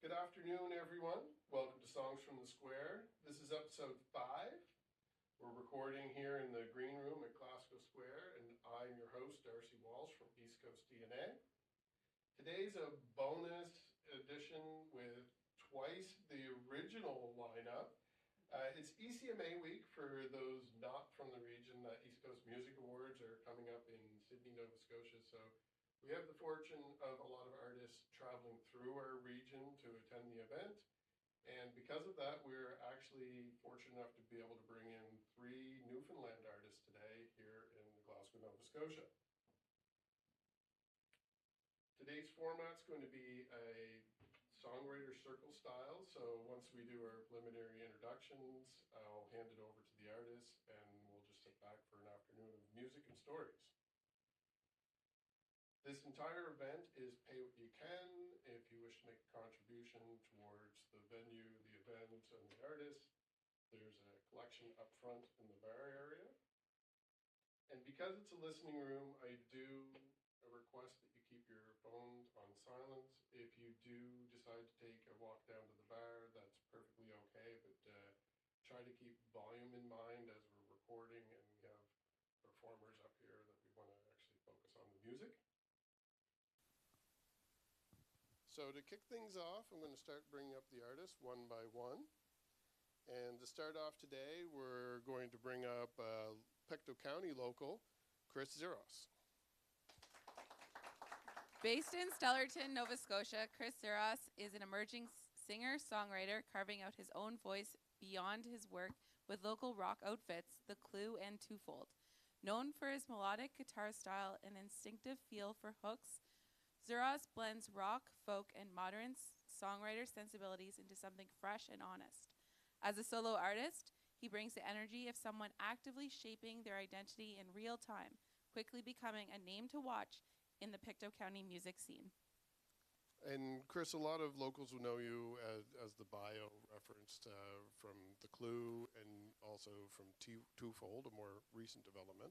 Good afternoon, everyone. Welcome to Songs from the Square. This is episode 5. We're recording here in the green room at Glasgow Square, and I'm your host, Darcy Walsh from East Coast DNA. Today's a bonus edition with twice the original lineup. It's ECMA week for those not from the region. East Coast Music Awards are coming up in Sydney, Nova Scotia, so we have the fortune of a lot of artists traveling through our region to attend the event. And because of that, we're actually fortunate enough to be able to bring in 3 Newfoundland artists today here in Glasgow, Nova Scotia. Today's format's going to be a songwriter circle style. So once we do our preliminary introductions, I'll hand it over to the artists and we'll just sit back for an afternoon of music and stories. This entire event is pay what you can. If you wish to make a contribution towards the venue, the event, and the artist, there's a collection up front in the bar area. And because it's a listening room, I do request that you keep your phones on silent. If you do decide to take a walk down to the bar, that's perfectly okay, but try to keep volume in mind as we're recording, and we have performers up here that we want to actually focus on the music. So to kick things off, I'm going to start bringing up the artists one by one. And to start off today, we're going to bring up Pictou County local, Chris Xiros. Based in Stellarton, Nova Scotia, Chris Xiros is an emerging singer-songwriter carving out his own voice beyond his work with local rock outfits, The Clue and Twofold. Known for his melodic guitar style and instinctive feel for hooks, Xiros blends rock, folk, and modern songwriter sensibilities into something fresh and honest. As a solo artist, he brings the energy of someone actively shaping their identity in real time, quickly becoming a name to watch in the Pictou County music scene. And Chris, a lot of locals will know you as the bio referenced from The Clue and also from Twofold, a more recent development.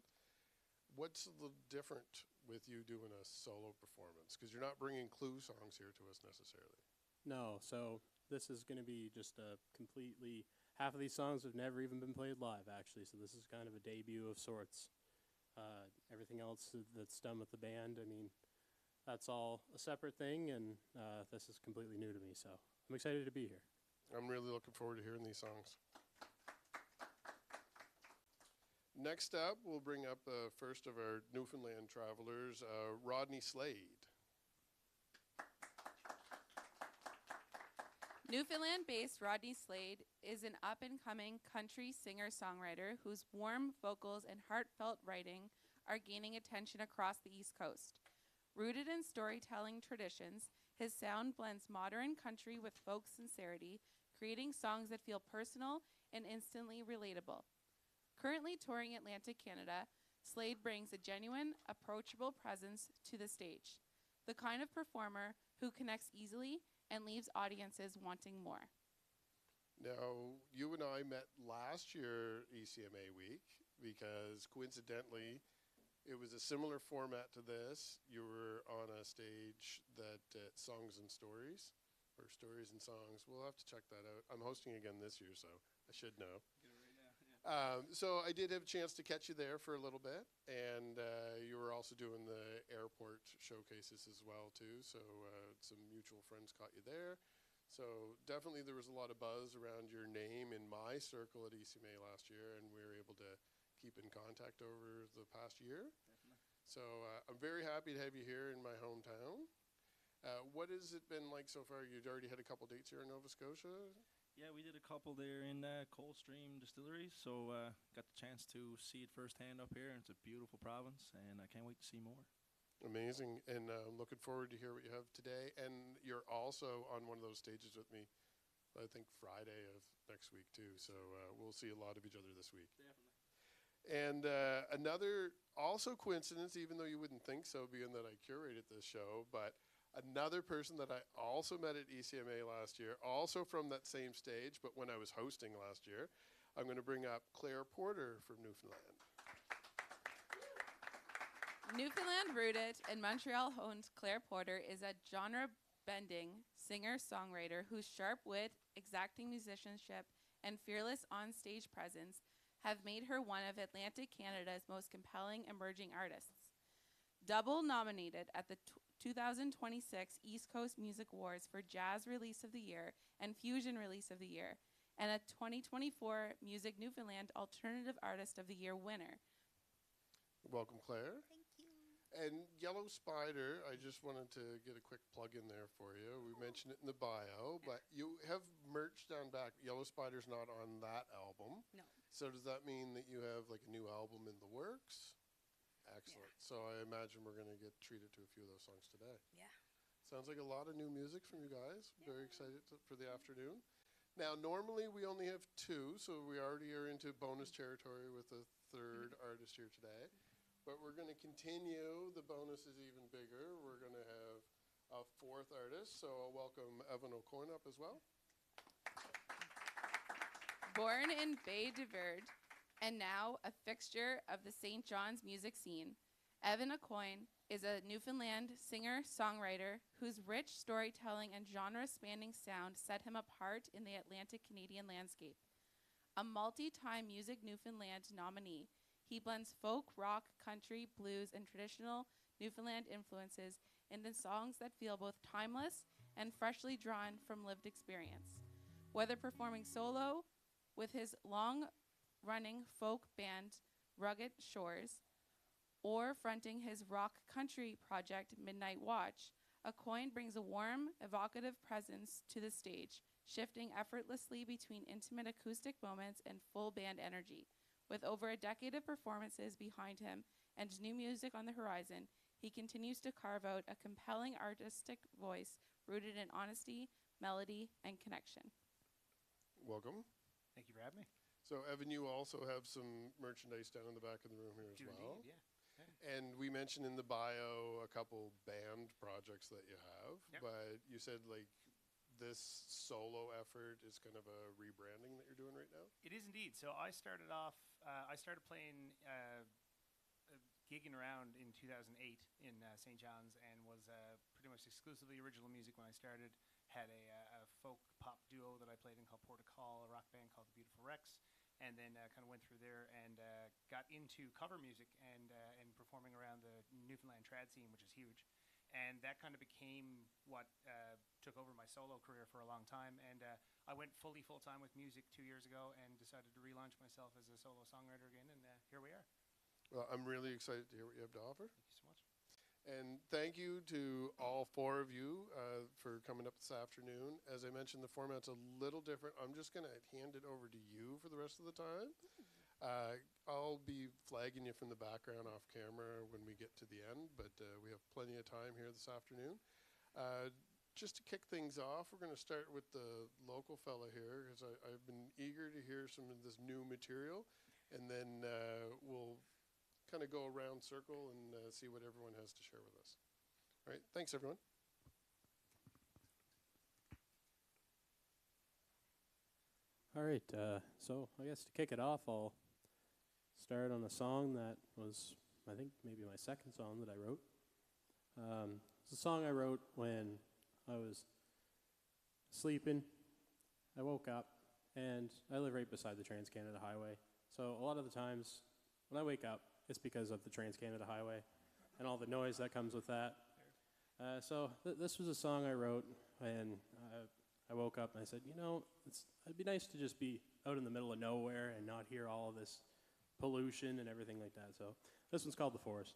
What's the different with you doing a solo performance? Because you're not bringing Clue songs here to us necessarily. No, so this is going to be just a completely, half of these songs have never even been played live, actually, so this is kind of a debut of sorts. Everything else that's done with the band, I mean, that's all a separate thing, and this is completely new to me, so I'm excited to be here. I'm really looking forward to hearing these songs. Next up, we'll bring up the first of our Newfoundland travelers, Rodney Slade. Newfoundland-based Rodney Slade is an up-and-coming country singer-songwriter whose warm vocals and heartfelt writing are gaining attention across the East Coast. Rooted in storytelling traditions, his sound blends modern country with folk sincerity, creating songs that feel personal and instantly relatable. Currently touring Atlantic Canada, Slade brings a genuine, approachable presence to the stage, the kind of performer who connects easily and leaves audiences wanting more. Now, you and I met last year ECMA week because coincidentally, it was a similar format to this. You were on a stage that Songs and Stories, or Stories and Songs. We'll have to check that out. I'm hosting again this year, so I should know. Get it right now, yeah. So I did have a chance to catch you there for a little bit, and you were also doing the airport showcases as well too, so some mutual friends caught you there. So definitely there was a lot of buzz around your name in my circle at ECMA last year, and we were able to keep in contact over the past year. Definitely. So I'm very happy to have you here in my hometown. What has it been like so far? You'd already had a couple dates here in Nova Scotia? Yeah, we did a couple there in Coldstream Distillery, so got the chance to see it firsthand up here, and it's a beautiful province, and I can't wait to see more. Amazing, and looking forward to hear what you have today. And you're also on one of those stages with me, I think Friday of next week too, so we'll see a lot of each other this week. Definitely. And another also coincidence, even though you wouldn't think so, being that I curated this show, but another person that I also met at ECMA last year, also from that same stage, but when I was hosting last year, I'm going to bring up Claire Porter from Newfoundland. Newfoundland rooted and Montreal-honed Claire Porter is a genre-bending singer-songwriter whose sharp wit, exacting musicianship, and fearless on-stage presence have made her one of Atlantic Canada's most compelling emerging artists. Double nominated at the 2026 East Coast Music Awards for Jazz Release of the Year and Fusion Release of the Year, and a 2024 Music Newfoundland Alternative Artist of the Year winner. Welcome, Claire. Thank you. And Yellow Spider, I just wanted to get a quick plug in there for you. We mentioned it in the bio, but you have merch down back. Yellow Spider's not on that album. No. So does that mean that you have like a new album in the works? Excellent. Yeah. So I imagine we're going to get treated to a few of those songs today. Yeah. Sounds like a lot of new music from you guys. Very excited for the afternoon. Now, normally we only have two, so we already are into bonus territory with a third artist here today. But we're going to continue. The bonus is even bigger. We're going to have a fourth artist. So I'll welcome Evan O'Coin up as well. Born in Bay de Verde and now a fixture of the St. John's music scene, Evan O'Coin is a Newfoundland singer-songwriter whose rich storytelling and genre-spanning sound set him apart in the Atlantic Canadian landscape. A multi-time Music Newfoundland nominee, he blends folk, rock, country, blues, and traditional Newfoundland influences into songs that feel both timeless and freshly drawn from lived experience. Whether performing solo with his long-running folk band, Rugged Shores, or fronting his rock country project, Midnight Watch, O'Coin brings a warm, evocative presence to the stage, shifting effortlessly between intimate acoustic moments and full band energy. With over a decade of performances behind him and new music on the horizon, he continues to carve out a compelling artistic voice rooted in honesty, melody, and connection. Welcome. Thank you for having me. So, Evan, you also have some merchandise down in the back of the room here as well. Indeed, yeah. And we mentioned in the bio a couple band projects that you have, Yep. but you said like this solo effort is kind of a rebranding that you're doing right now? It is indeed. So I started off, I started playing, gigging around in 2008 in St. John's and was pretty much exclusively original music when I started. Had a folk pop duo that I played in called Portugal, a rock band called the Beautiful Rex, and then kind of went through there and got into cover music and performing around the Newfoundland trad scene, which is huge. And that kind of became what took over my solo career for a long time. And I went full-time with music 2 years ago and decided to relaunch myself as a solo songwriter again, and here we are. Well, I'm really excited to hear what you have to offer. Thank you so much. And thank you to all four of you for coming up this afternoon. As I mentioned, the format's a little different. I'm just going to hand it over to you for the rest of the time. I'll be flagging you from the background off camera when we get to the end, but we have plenty of time here this afternoon. Just to kick things off, we're going to start with the local fella here, because I've been eager to hear some of this new material, and then we'll kind of go around circle and see what everyone has to share with us. All right, thanks everyone. All right, so I guess to kick it off, I'll start on a song that was, I think, maybe my second song that I wrote. It's a song I wrote when I was sleeping. I woke up, and I live right beside the Trans-Canada Highway. So a lot of the times when I wake up, it's because of the Trans-Canada Highway and all the noise that comes with that. So this was a song I wrote, and I woke up and I said, you know, it'd be nice to just be out in the middle of nowhere and not hear all of this pollution and everything like that. So this one's called The Forest.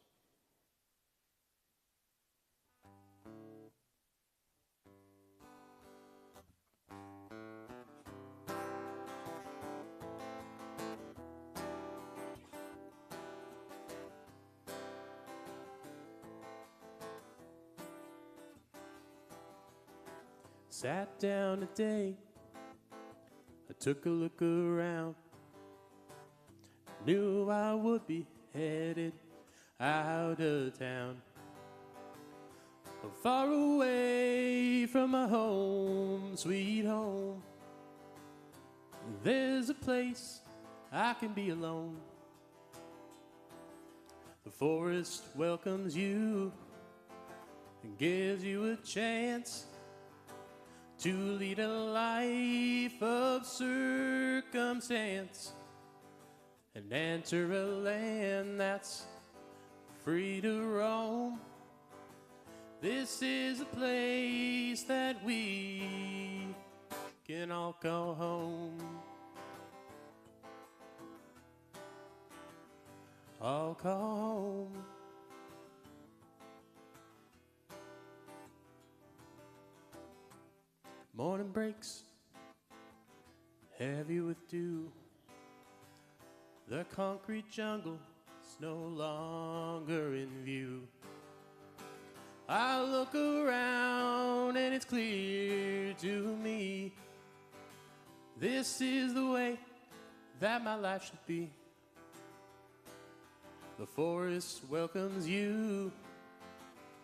Sat down today, I took a look around, knew I would be headed out of town, far away from my home, sweet home. There's a place I can be alone. The forest welcomes you and gives you a chance to lead a life of circumstance and enter a land that's free to roam. This is a place that we can all call home. All call home. Morning breaks heavy with dew. The concrete jungle is no longer in view. I look around and it's clear to me, this is the way that my life should be. The forest welcomes you.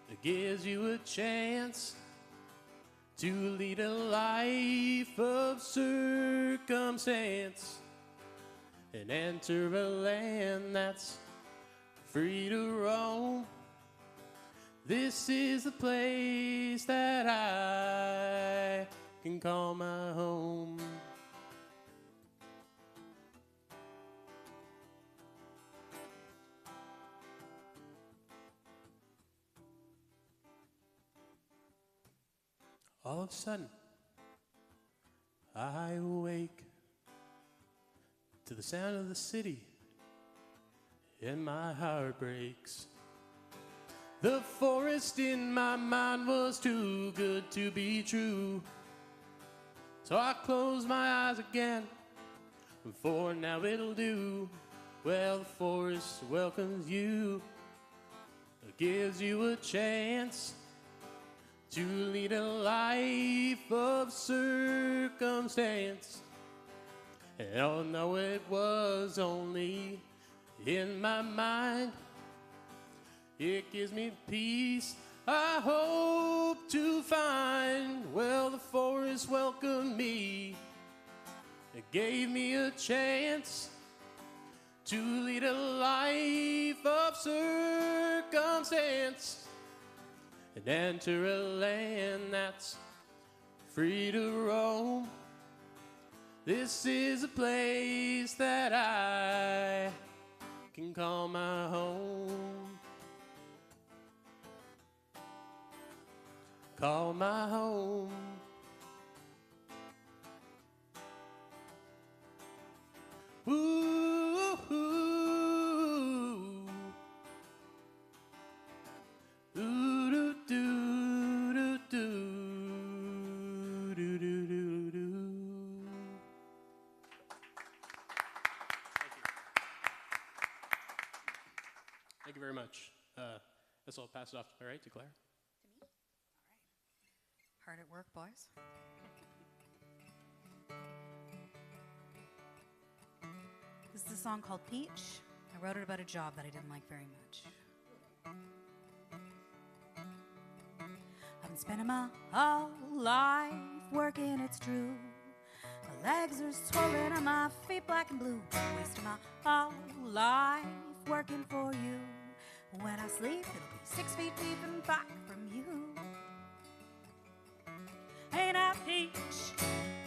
It gives you a chance to lead a life of circumstance and enter a land that's free to roam. This is the place that I can call my home. All of a sudden, I awake to the sound of the city, and my heart breaks. The forest in my mind was too good to be true, so I closed my eyes again, for now it'll do. Well, the forest welcomes you, it gives you a chance to lead a life of circumstance. And oh no, it was only in my mind. It gives me peace I hope to find. Well, the forest welcomed me. It gave me a chance to lead a life of circumstance and enter a land that's free to roam. This is a place that I can call my home. Call my home. Ooh, ooh, ooh, do, do, do, do, do, do, do, do. Thank you very much. Guess I'll pass it off, all right, to Claire. Hard at work, boys. This is a song called Peach. I wrote it about a job that I didn't like very much. I've been spending my whole life working, it's true. My legs are swollen and my feet black and blue. Wasting my whole life working for you. When I sleep, it'll be 6 feet deep and back from you. Ain't I peach?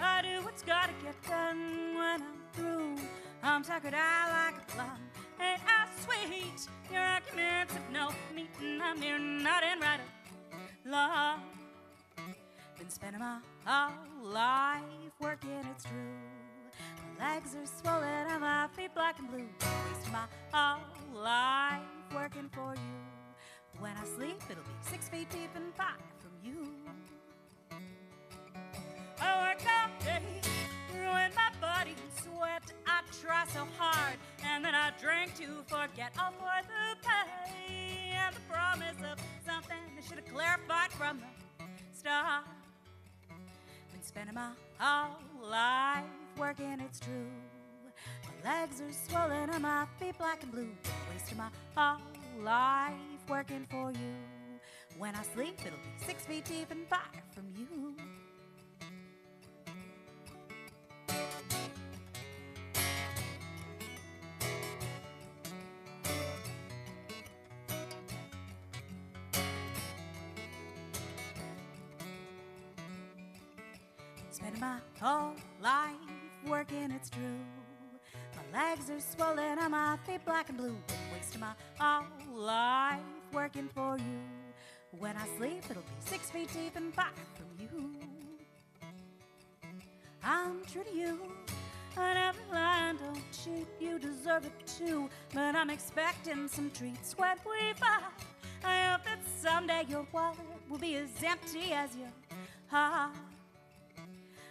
I do what's gotta get done. When I'm through, I'm tuckered out like a plum. Ain't I sweet? Your arguments have no meaning. I'm near nothing right along. Been spending my whole life working, it's true. My legs are swollen and my feet black and blue. Wasting my whole life working for you. When I sleep, it'll be 6 feet deep and far from you. I work all day, ruin my body in sweat. I try so hard, and then I drink to forget. All for the pay and the promise of something I should have clarified from the start. Been spending my whole life working, it's true. My legs are swollen and my feet black and blue. Wasting my whole life working for you. When I sleep, it'll be 6 feet deep and far from you. spending my whole life working, it's true. My legs are swollen and my feet black and blue. Been wasting my whole life working for you. When I sleep, it'll be 6 feet deep and far from you. I'm true to you. I never lie and don't cheat. You deserve it too. But I'm expecting some treats when we fight. I hope that someday your wallet will be as empty as your heart.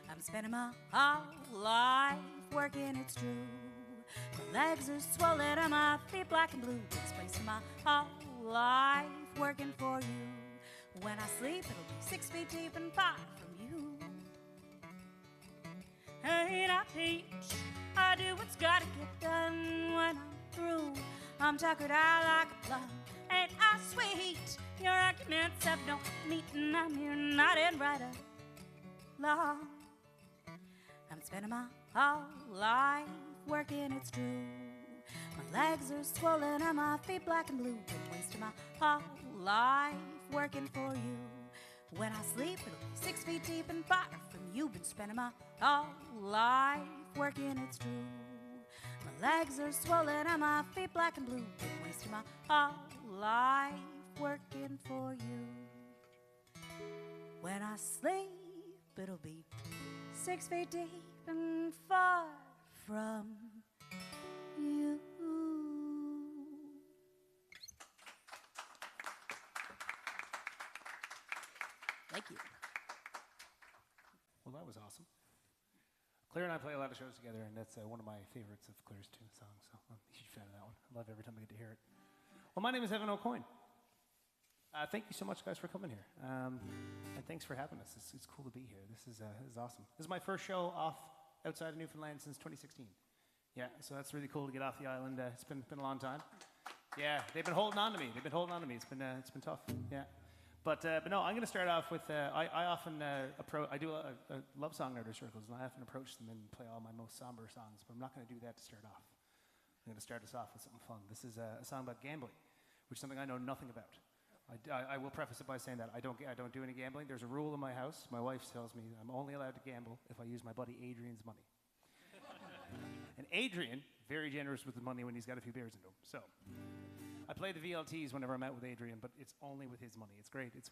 I'm spending my whole life working, it's true. My legs are swollen and my feet black and blue. It's wasting my whole life working for you. When I sleep, it'll be 6 feet deep and far from you. Ain't I peach? I do what's gotta get done when I'm through. I'm tuckered out like a plum. Ain't I sweet? Your arguments have no meat, and I'm here nodding right along. I'm spending my whole life working, it's true. My legs are swollen and my feet black and blue. Been wasting my whole life working for you. When I sleep, it'll be 6 feet deep and far from you. Been spending my whole life working, it's true. My legs are swollen and my feet black and blue. Been wasting my whole life working for you. When I sleep, it'll be 6 feet deep and far from you. Thank you. Well, that was awesome. Claire and I play a lot of shows together, and that's one of my favorites of Claire's tune songs, so I'm a huge fan of that one. I love every time I get to hear it. Well, my name is Evan AuCoin. Thank you so much, guys, for coming here, and thanks for having us. It's cool to be here. This is awesome. This is my first show outside of Newfoundland since 2016. Yeah, so that's really cool to get off the island. It's been a long time. Yeah, they've been holding on to me. It's been tough. Yeah. But no, I'm going to start off with, I often I do a love songwriter circles, and I often approach them and play all my most somber songs, but I'm not going to do that to start off. I'm going to start us off with something fun. This is a song about gambling, which is something I know nothing about. I will preface it by saying that I don't do any gambling. There's a rule in my house. My wife tells me I'm only allowed to gamble if I use my buddy Adrian's money. And Adrian, very generous with the money when he's got a few beers into him. So I play the VLTs whenever I'm out with Adrian, but it's only with his money. It's great. It's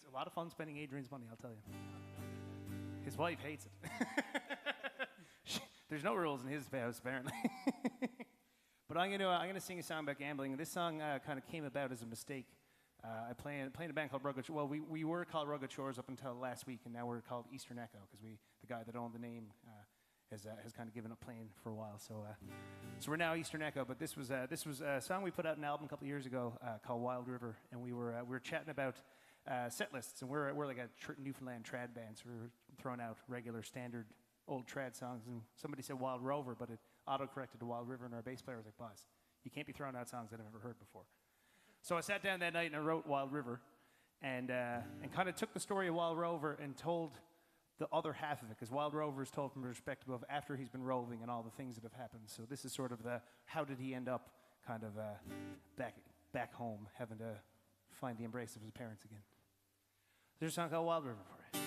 a lot of fun spending Adrian's money, I'll tell you. His wife hates it. There's no rules in his house, apparently. But I'm gonna sing a song about gambling. This song kind of came about as a mistake. I play in a band called Rugged. Well, we were called Rugged Shores up until last week, and now we're called Eastern Echo because the guy that owned the name has kind of given up playing for a while. So we're now Eastern Echo. But this was a song we put out an album a couple of years ago called Wild River, and we were chatting about set lists, and we're like a Newfoundland trad band, so we were throwing out regular standard old trad songs, and somebody said Wild Rover, but it auto-corrected to Wild River, and our bass player was like, "Boss, you can't be throwing out songs that I've never heard before." So I sat down that night and I wrote Wild River, and kind of took the story of Wild Rover and told the other half of it, because Wild Rover is told from the perspective of after he's been roving and all the things that have happened. So this is sort of the how did he end up kind of back home, having to find the embrace of his parents again. There's a song called Wild River for you.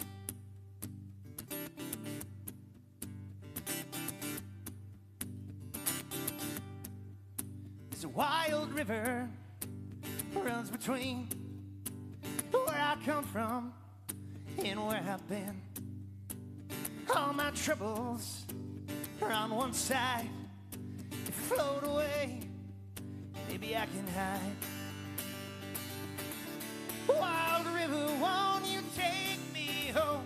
There's a wild river runs between where I come from and where I've been. All my troubles are on one side. They float away, maybe I can hide. Wild river, won't you take me home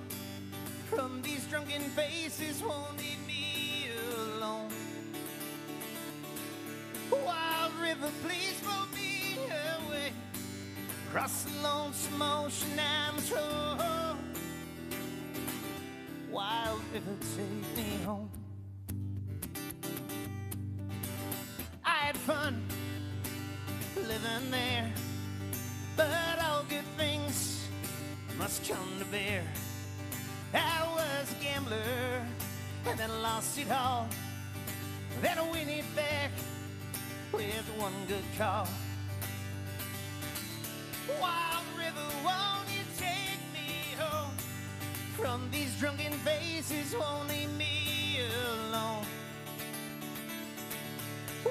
from these drunken faces? Won't leave me alone. Wild river, please blow me away across the lonesome ocean I'm thrown. Wild river, take me home. I had fun living there, but all good things must come to bear. I was a gambler and then lost it all, then I win it back with one good call. Wild river, won't you take me home from these drunken faces won't leave me alone.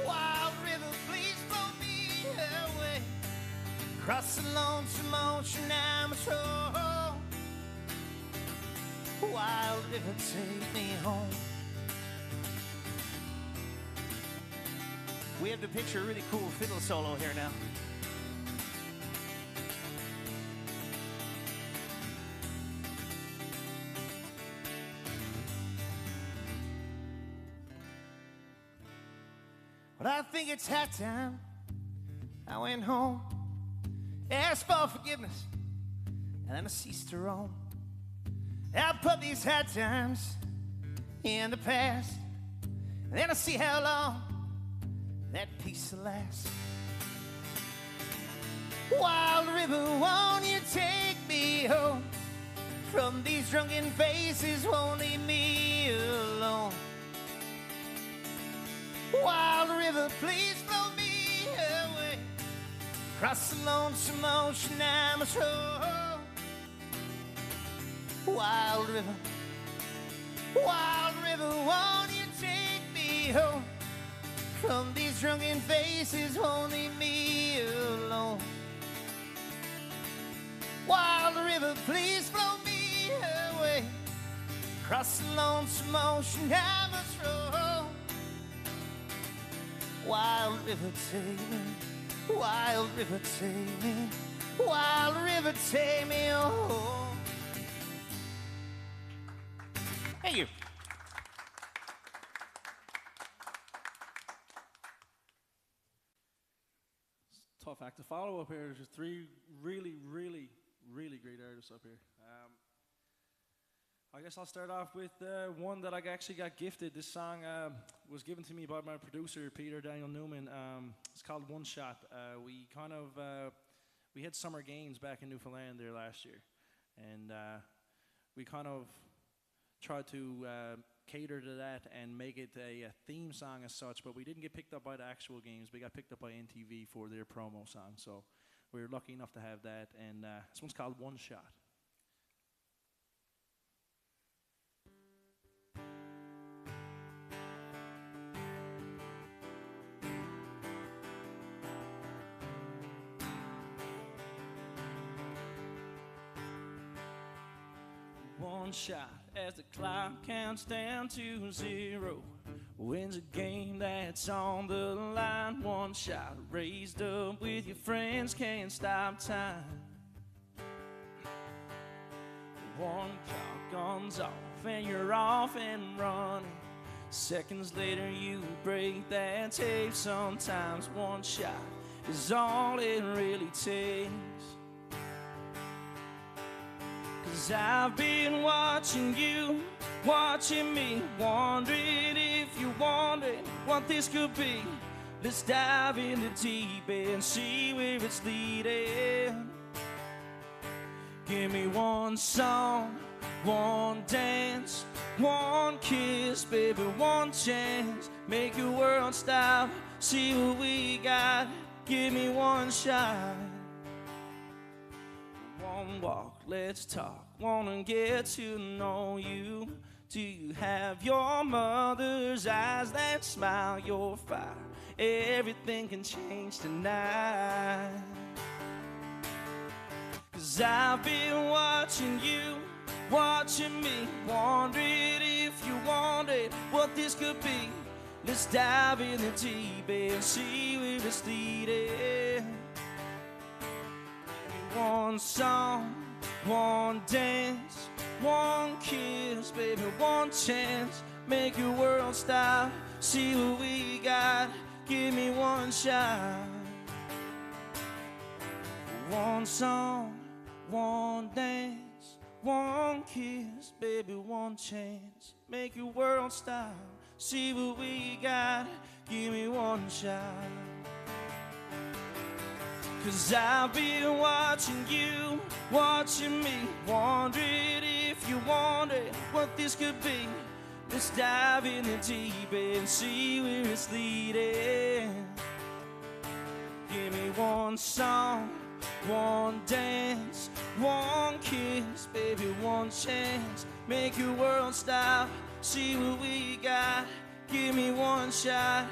Wild river, please blow me away. Cross the lonesome ocean, I must roll. Wild river, take me home. We have to picture a really cool fiddle solo here now. But I think it's that time I went home, asked for forgiveness, and then I ceased to roam. I put these hard times in the past, and then I see how long that peace will last. Wild river, won't you take me home? From these drunken faces won't leave me alone. Wild river, please blow me away. Cross the lonesome ocean, I must roll. Wild river, won't you take me home? From these drunken faces won't leave me alone. Wild river, please blow me away. Cross the lonesome ocean, I must roll. Wild river, take me. Wild river, take me. Wild river, take me home. Thank you. Tough act to follow up here. There's three really great artists up here. I guess I'll start off with one that I actually got gifted. This song was given to me by my producer, Peter Daniel Newman. It's called One Shot. We had summer games back in Newfoundland there last year, and we kind of tried to cater to that and make it a theme song as such, but we didn't get picked up by the actual games. We got picked up by NTV for their promo song, so we were lucky enough to have that, and this one's called One Shot. One shot as the clock counts down to 0. Wins a game that's on the line. One shot raised up with your friends, can't stop time. One clock guns off and you're off and running. Seconds later you break that tape. Sometimes one shot is all it really takes. 'Cause I've been watching you, watching me, wondering if you wondered what this could be. Let's dive in the deep and see where it's leading. Give me one song, one dance, one kiss, baby, one chance. Make your world stop, see what we got. Give me one shot. One walk, let's talk. Wanna get to know you. Do you have your mother's eyes that smile your fire? Everything can change tonight. 'Cause I've been watching you, watching me, wondering if you wanted what this could be. Let's dive in the deep and see where it's leading. One song, one dance, one kiss, baby, one chance. Make your world stop, see what we got. Give me one shot. One song, one dance, one kiss, baby, one chance. Make your world stop, see what we got. Give me one shot. 'Cause I've been watching you, watching me, wondering if you wondered what this could be. Let's dive in the deep and see where it's leading. Give me one song, One dance, one kiss, baby, one chance. Make your world stop, see what we got. Give me one shot.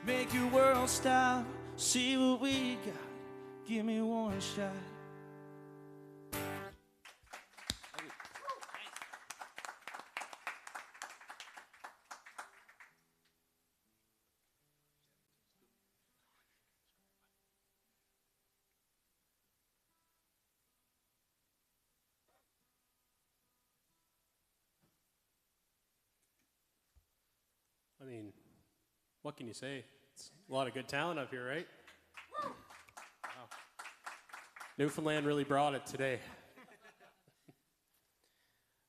Make your world stop, see what we got. Give me one shot. I mean, what can you say? It's a lot of good talent up here, right? Wow. Newfoundland really brought it today.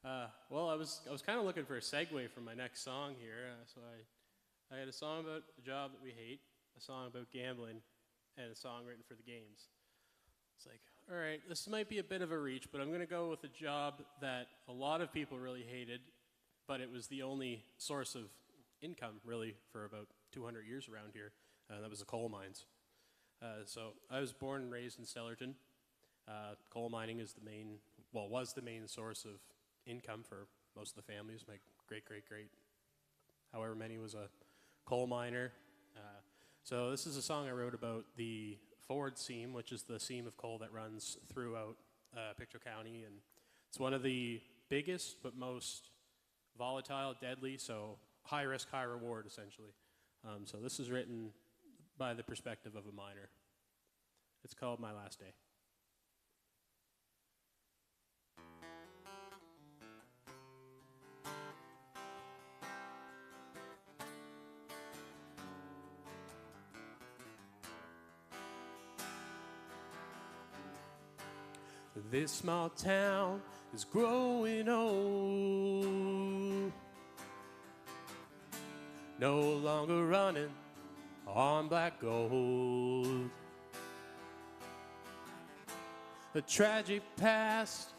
Well, I was kind of looking for a segue for my next song here, so I had a song about a job that we hate, a song about gambling, and a song written for the games. It's like, all right, this might be a bit of a reach, but I'm going to go with a job that a lot of people really hated, but it was the only source of income, really, for about 200 years around here. That was the coal mines. So I was born and raised in Stellarton. Coal mining is was the main source of income for most of the families. My great, however many, was a coal miner. So this is a song I wrote about the Ford seam, which is the seam of coal that runs throughout Pictou County, and it's one of the biggest but most volatile, deadly, so high risk, high reward, essentially. So this is written by the perspective of a miner. It's called My Last Day. This small town is growing old, no longer running on black gold. A tragic past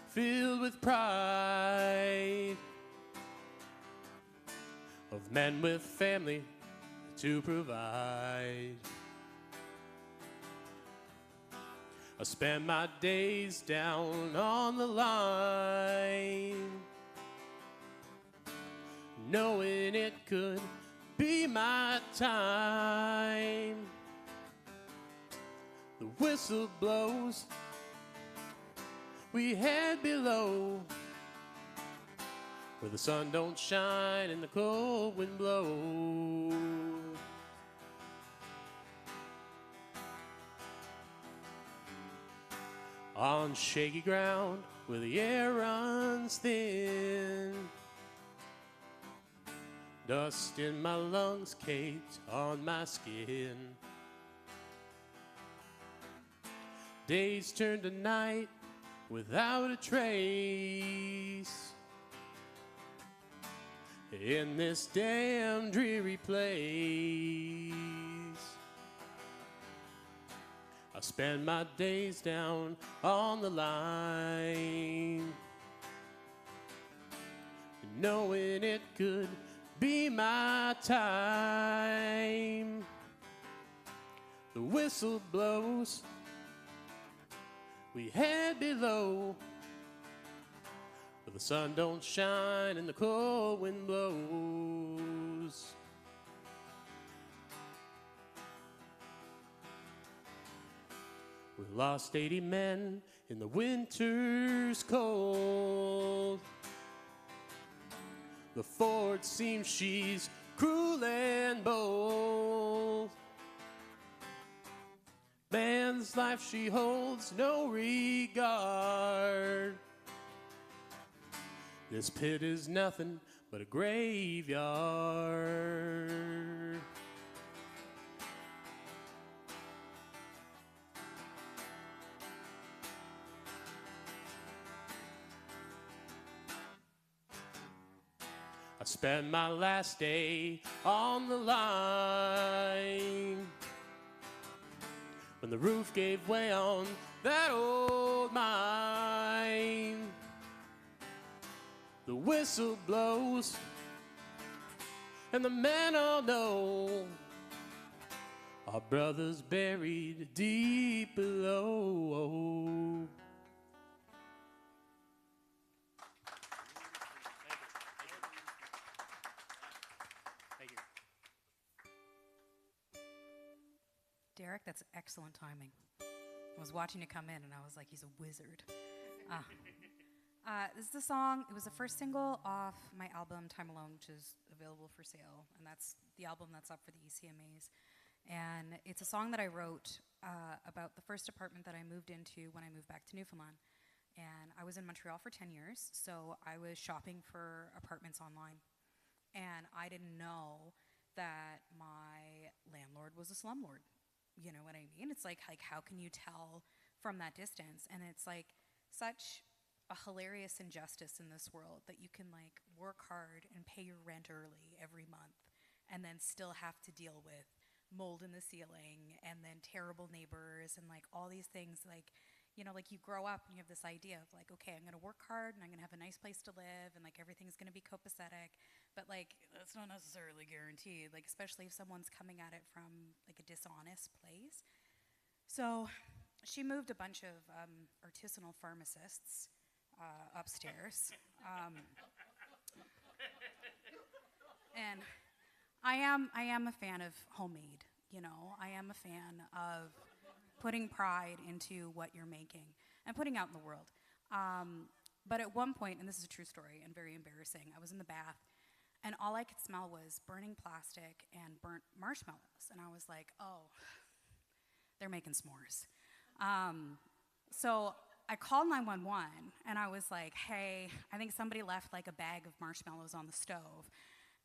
filled with pride of men with family to provide. I spend my days down on the line, knowing it could be my time. The whistle blows, we head below, where the sun don't shine and the cold wind blows. On shaky ground where the air runs thin, dust in my lungs caked on my skin. Days turn to night without a trace in this damn dreary place. I spend my days down on the line, knowing it could be my time. The whistle blows, we head below, where the sun don't shine and the cold wind blows. We lost 80 men in the winter's cold. The Ford seems she's cruel and bold. Man's life she holds no regard. This pit is nothing but a graveyard. I spent my last day on the line when the roof gave way on that old mine. The whistle blows and the men all know Our brothers buried deep below. Thank you. Derek, that's excellent timing. I was watching you come in, and I was like, he's a wizard. This is the song. It was the first single off my album, Time Alone, which is available for sale, and that's the album that's up for the ECMAs. And it's a song that I wrote about the first apartment that I moved into when I moved back to Newfoundland. And I was in Montreal for 10 years, so I was shopping for apartments online. And I didn't know that my landlord was a slumlord. You know what I mean? It's like how can you tell from that distance? And it's like such a hilarious injustice in this world that you can like work hard and pay your rent early every month and then still have to deal with mold in the ceiling and then terrible neighbors and like all these things. Like, you know, like you grow up and you have this idea of like, okay, I'm going to work hard and I'm going to have a nice place to live and like everything's going to be copacetic, but like that's not necessarily guaranteed, like especially if someone's coming at it from like a dishonest place. So she moved a bunch of artisanal pharmacists upstairs. And I am a fan of homemade, you know. I am a fan of putting pride into what you're making and putting out in the world. But at one point, and this is a true story and very embarrassing, I was in the bath and all I could smell was burning plastic and burnt marshmallows. And I was like, oh, they're making s'mores. So I called 911 and I was like, hey, I think somebody left like a bag of marshmallows on the stove.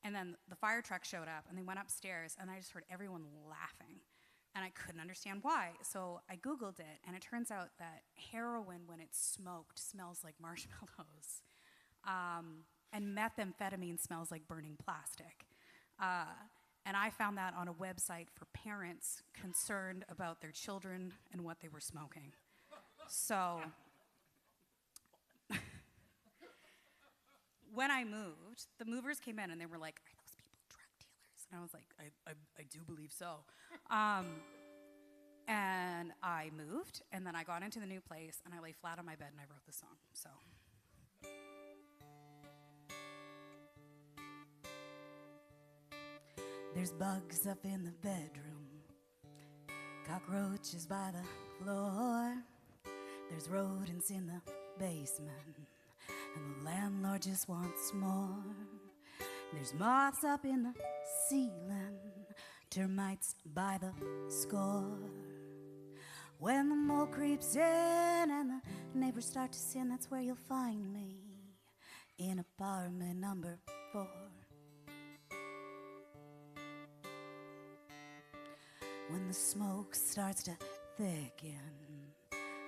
And then the fire truck showed up and they went upstairs and I just heard everyone laughing. And I couldn't understand why. So I Googled it and it turns out that heroin, when it's smoked, smells like marshmallows. And methamphetamine smells like burning plastic. And I found that on a website for parents concerned about their children and what they were smoking. So when I moved, the movers came in and they were like, are those people drug dealers? And I was like, I do believe so. And I moved, and then I got into the new place, and I lay flat on my bed, and I wrote the song. So. There's bugs up in the bedroom, cockroaches by the floor. There's rodents in the basement, and the landlord just wants more. There's moths up in the ceiling, termites by the score. When the mold creeps in and the neighbors start to sin, that's where you'll find me, in apartment number 4. When the smoke starts to thicken,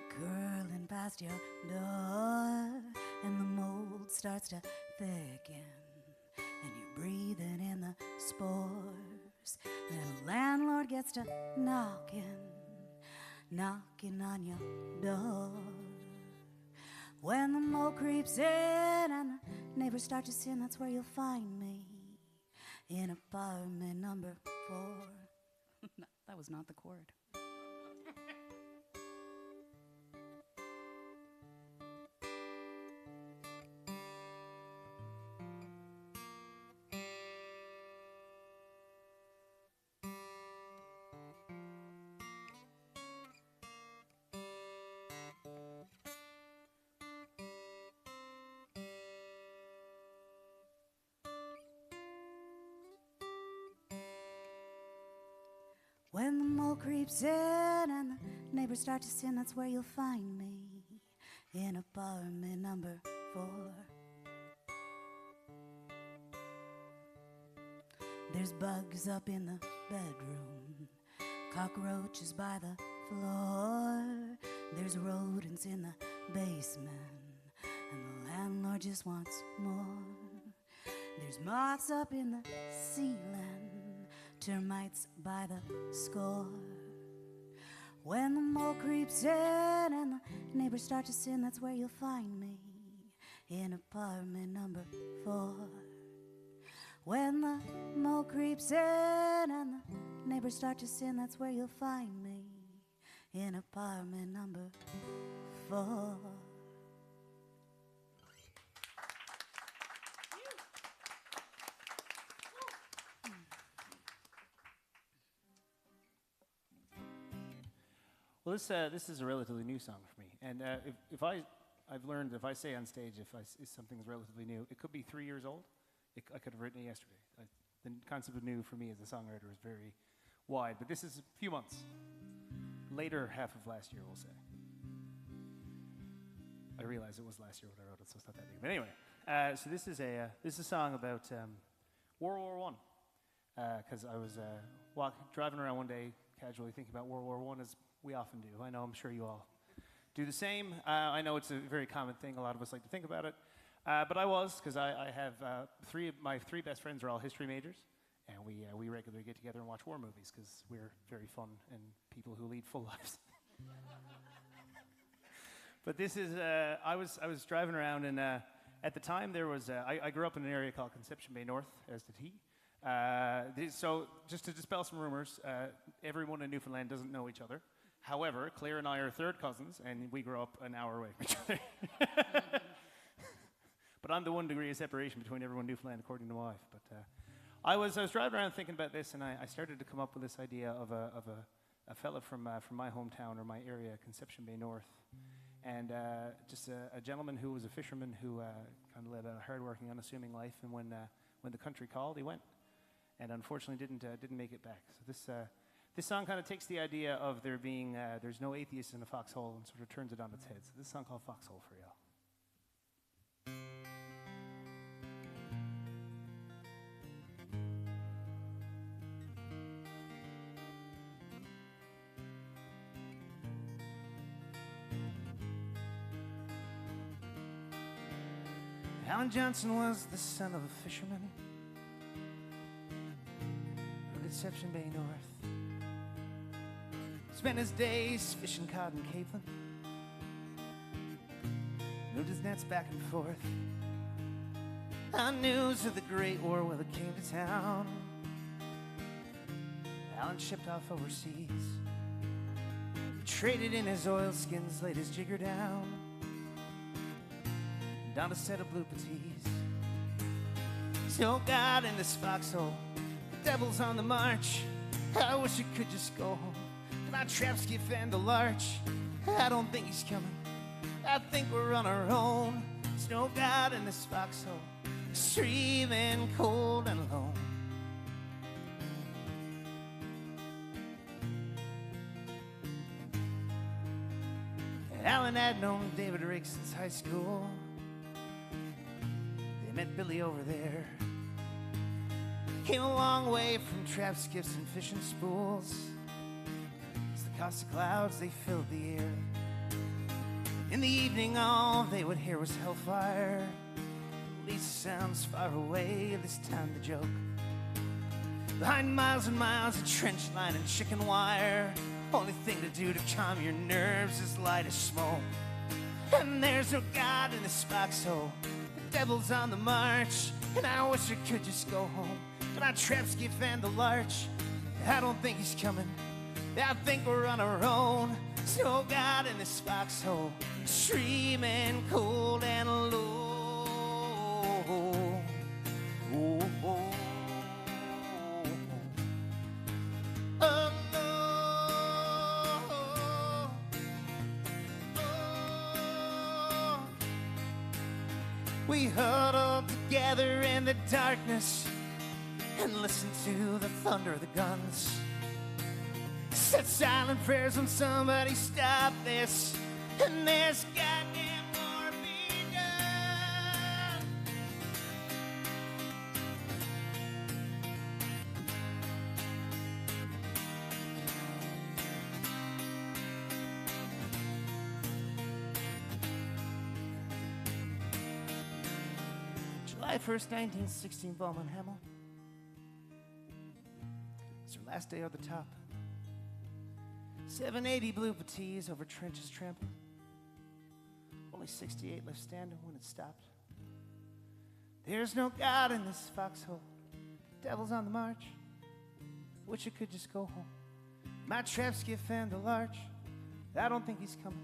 curling past your door, and the mold starts to thicken, and you're breathing in the spores, then a landlord gets to knocking on your door. When the mold creeps in and the neighbors start to sin, that's where you'll find me, in apartment number 4. That was not the chord. When the mold creeps in and the neighbors start to sin, that's where you'll find me, in apartment number 4. There's bugs up in the bedroom, cockroaches by the floor. There's rodents in the basement, and the landlord just wants more. There's moths up in the ceiling, termites by the score. When the mold creeps in and the neighbors start to sin, that's where you'll find me, in apartment number 4. When the mold creeps in and the neighbors start to sin, that's where you'll find me, in apartment number 4. Well, this is a relatively new song for me, and I've learned if I say on stage if something's relatively new, it could be 3 years old. I could have written it yesterday. The concept of new for me as a songwriter is very wide, but this is a few months. Later half of last year, we'll say. I realize it was last year when I wrote it, so it's not that new. But anyway, so this is a song about World War One, because I was driving around one day, casually thinking about World War One, as we often do. I know, I'm sure you all do the same. I know it's a very common thing. A lot of us like to think about it. But I was, because I have my three best friends are all history majors, and we regularly get together and watch war movies because we're very fun and people who lead full lives. But this is, I was driving around, and at the time there was, I grew up in an area called Conception Bay North, as did he. So just to dispel some rumors, everyone in Newfoundland doesn't know each other. However, Claire and I are third cousins, and we grew up an hour away from each other. But I'm the 1 degree of separation between everyone in Newfoundland, according to my wife. But I was driving around thinking about this, and I started to come up with this idea of a fella from my hometown or my area, Conception Bay North, and just a gentleman who was a fisherman who kind of led a hardworking, unassuming life. And when the country called, he went, and unfortunately didn't make it back. So this song kind of takes the idea of there being there's no atheists in a foxhole and sort of turns it on its head. So this is a song called Foxhole for y'all. Alan Johnson was the son of a fisherman from Conception Bay North. Spent his days fishing cod in Capeland, moved his nets back and forth on news of the Great War when it came to town. Alan shipped off overseas, traded in his oilskins, laid his jigger down a set of blue patees. So God, in this foxhole, the devil's on the march. I wish I could just go home to my traps, skiff and the larch. I don't think he's coming, I think we're on our own. Snow God in this foxhole, streaming cold and alone. Alan had known David Riggs since high school. They met Billy over there. Came a long way from trap skiffs and fishing spools. As the caustic clouds, they filled the air. In the evening, all they would hear was hellfire. At least sounds far away, this time the joke. Behind miles and miles of trench line and chicken wire, only thing to do to calm your nerves is light as smoke. And there's no God in this foxhole, the devil's on the march. And I wish I could just go home to my trap skiff and the larch. I don't think he's coming, I think we're on our own. So God in this foxhole, streaming cold and low. Oh, oh. Oh, oh, oh. We huddled together in the darkness and listened to the thunder of the guns. Said silent prayers when somebody stop this, and there's goddamn more be done. July 1st, 1916, Bowman Hamel. It's her last day on the top. 780 blue patees over trenches trampled. Only 68 left standing when it stopped. There's no God in this foxhole, Devil's on the march. Wish I could just go home. My traps get fanned the larch. I don't think he's coming.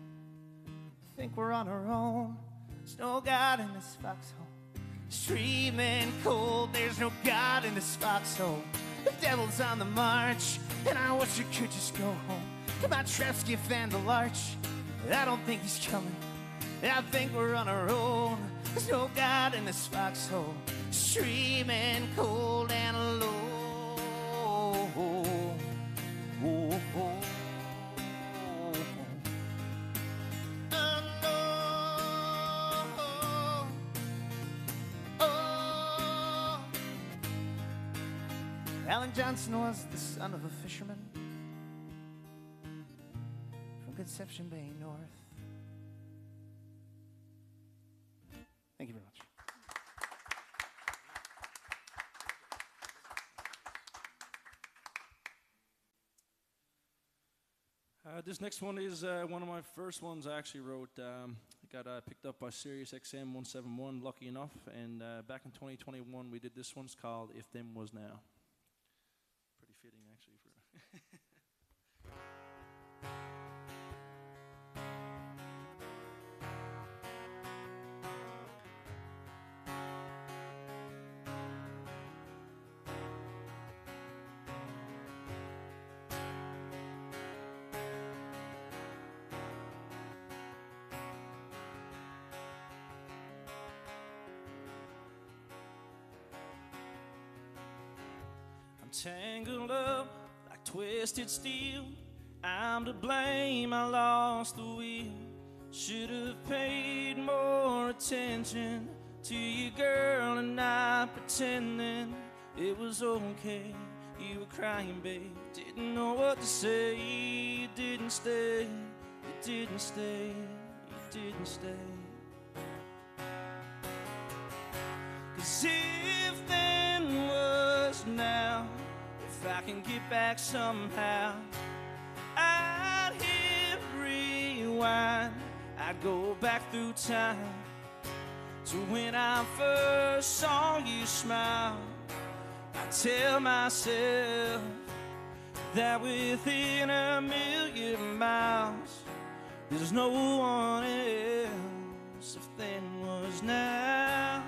Think we're on our own. There's no God in this foxhole. Streaming cold, there's no God in this foxhole. The devil's on the march, and I wish I could just go home. My traps get fanned the larch. I don't think he's coming. I think we're on our own. There's no God in this foxhole. Streaming cold and low. Alan Johnson was the son of a fisherman from Conception Bay North. Thank you very much. This next one is one of my first ones I actually wrote. It got picked up by Sirius XM 171, lucky enough. And back in 2021, we did this one. It's called If Them Was Now. Pretty fitting, actually, for tangled up like twisted steel. I'm to blame, I lost the wheel. Should have paid more attention to you, girl, and not pretending it was okay. You were crying, babe, didn't know what to say. You didn't stay, you didn't stay, you didn't stay. 'Cause if then was now, if I can get back somehow, I'd hit rewind. I'd go back through time to when I first saw you smile. I tell myself that within a million miles there's no one else. If then was now.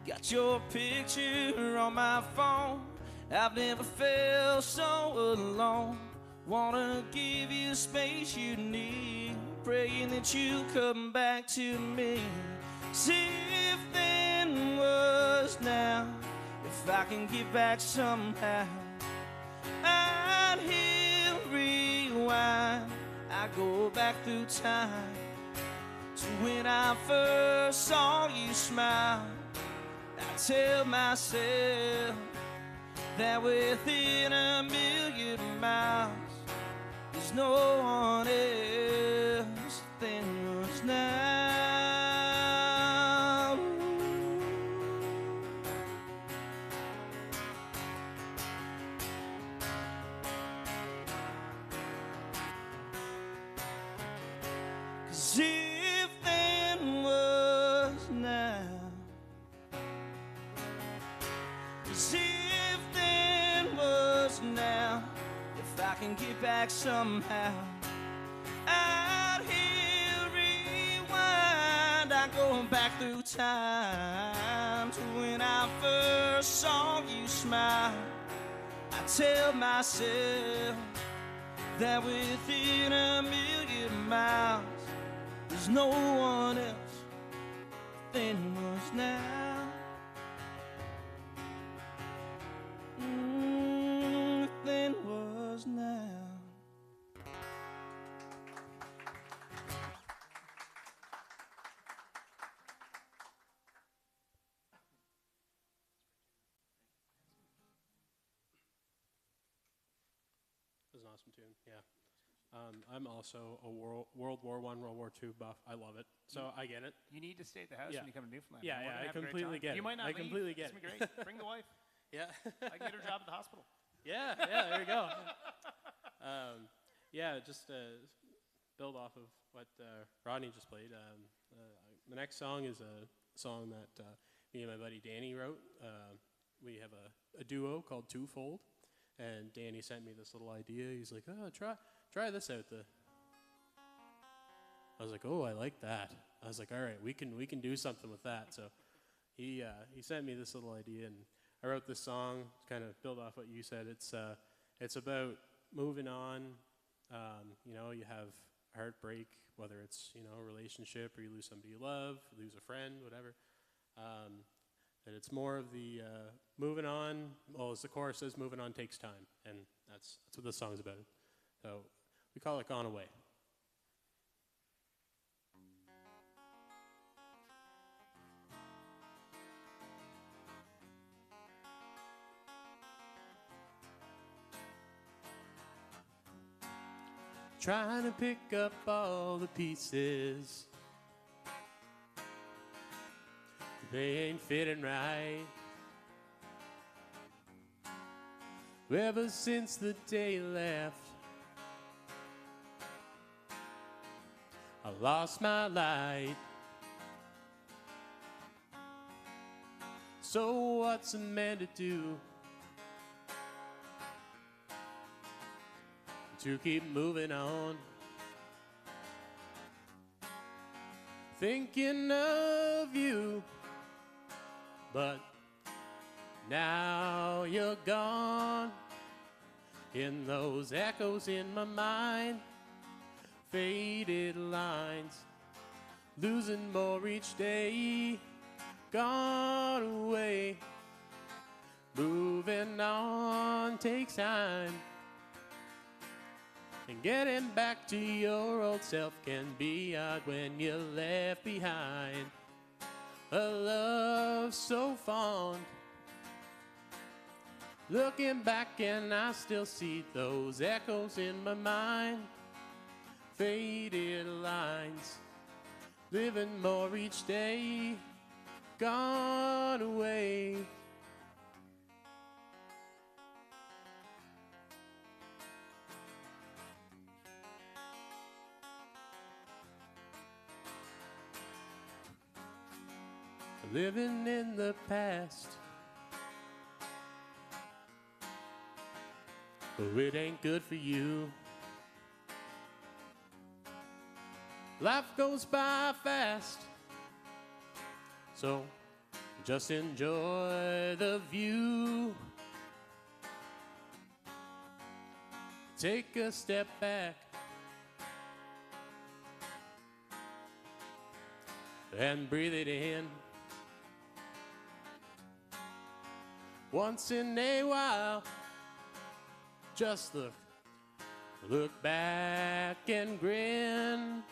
Got your picture on my phone. I've never felt so alone. Wanna give you the space you need, praying that you come back to me. See if then was now, if I can get back somehow, I'd hit rewind. I go back through time to when I first saw you smile. I tell myself that within a million miles there's no one else than was now. Cause if then was now, cause if then was now, if I can get back somehow, I'd hit rewind. I go back through time to when I first saw you smile. I tell myself that within a million miles there's no one else than was now. Than was now. It was an awesome tune, yeah. I'm also a World War I, World War II buff. I love it, so I get it. You need to stay at the house Yeah. when you come to Newfoundland. Yeah, We're yeah, gonna I have a great completely time. get You it. might not I leave. completely get It's gonna be great. Bring the wife. Yeah. I can get her job at the hospital. Yeah, there you go. Yeah, just build off of what Rodney just played. The next song is a song that me and my buddy Danny wrote. We have a duo called Twofold, and Danny sent me this little idea. He's like, "Oh, try this out." I was like, "Oh, I like that." I was like, "All right, we can do something with that." So he sent me this little idea, and I wrote this song to kind of build off what you said. It's about moving on. You know, you have heartbreak, whether it's, you know, a relationship or you lose somebody you love, you lose a friend, whatever. And it's more of the moving on. Well, as the chorus says, moving on takes time, and that's what this song's about. So we call it "Gone Away." Trying to pick up all the pieces, they ain't fitting right. Ever since the day left, I lost my light. So what's a man to do to keep moving on? Thinking of you, but now you're gone. In those echoes in my mind, faded lines, losing more each day. Gone away, moving on takes time, and getting back to your old self can be hard when you're left behind. A love so fond, looking back and I still see those echoes in my mind. Faded lines, living more each day. Gone away. Living in the past, oh, it ain't good for you. Life goes by fast, so just enjoy the view. Take a step back and breathe it in. Once in a while, just look back and grin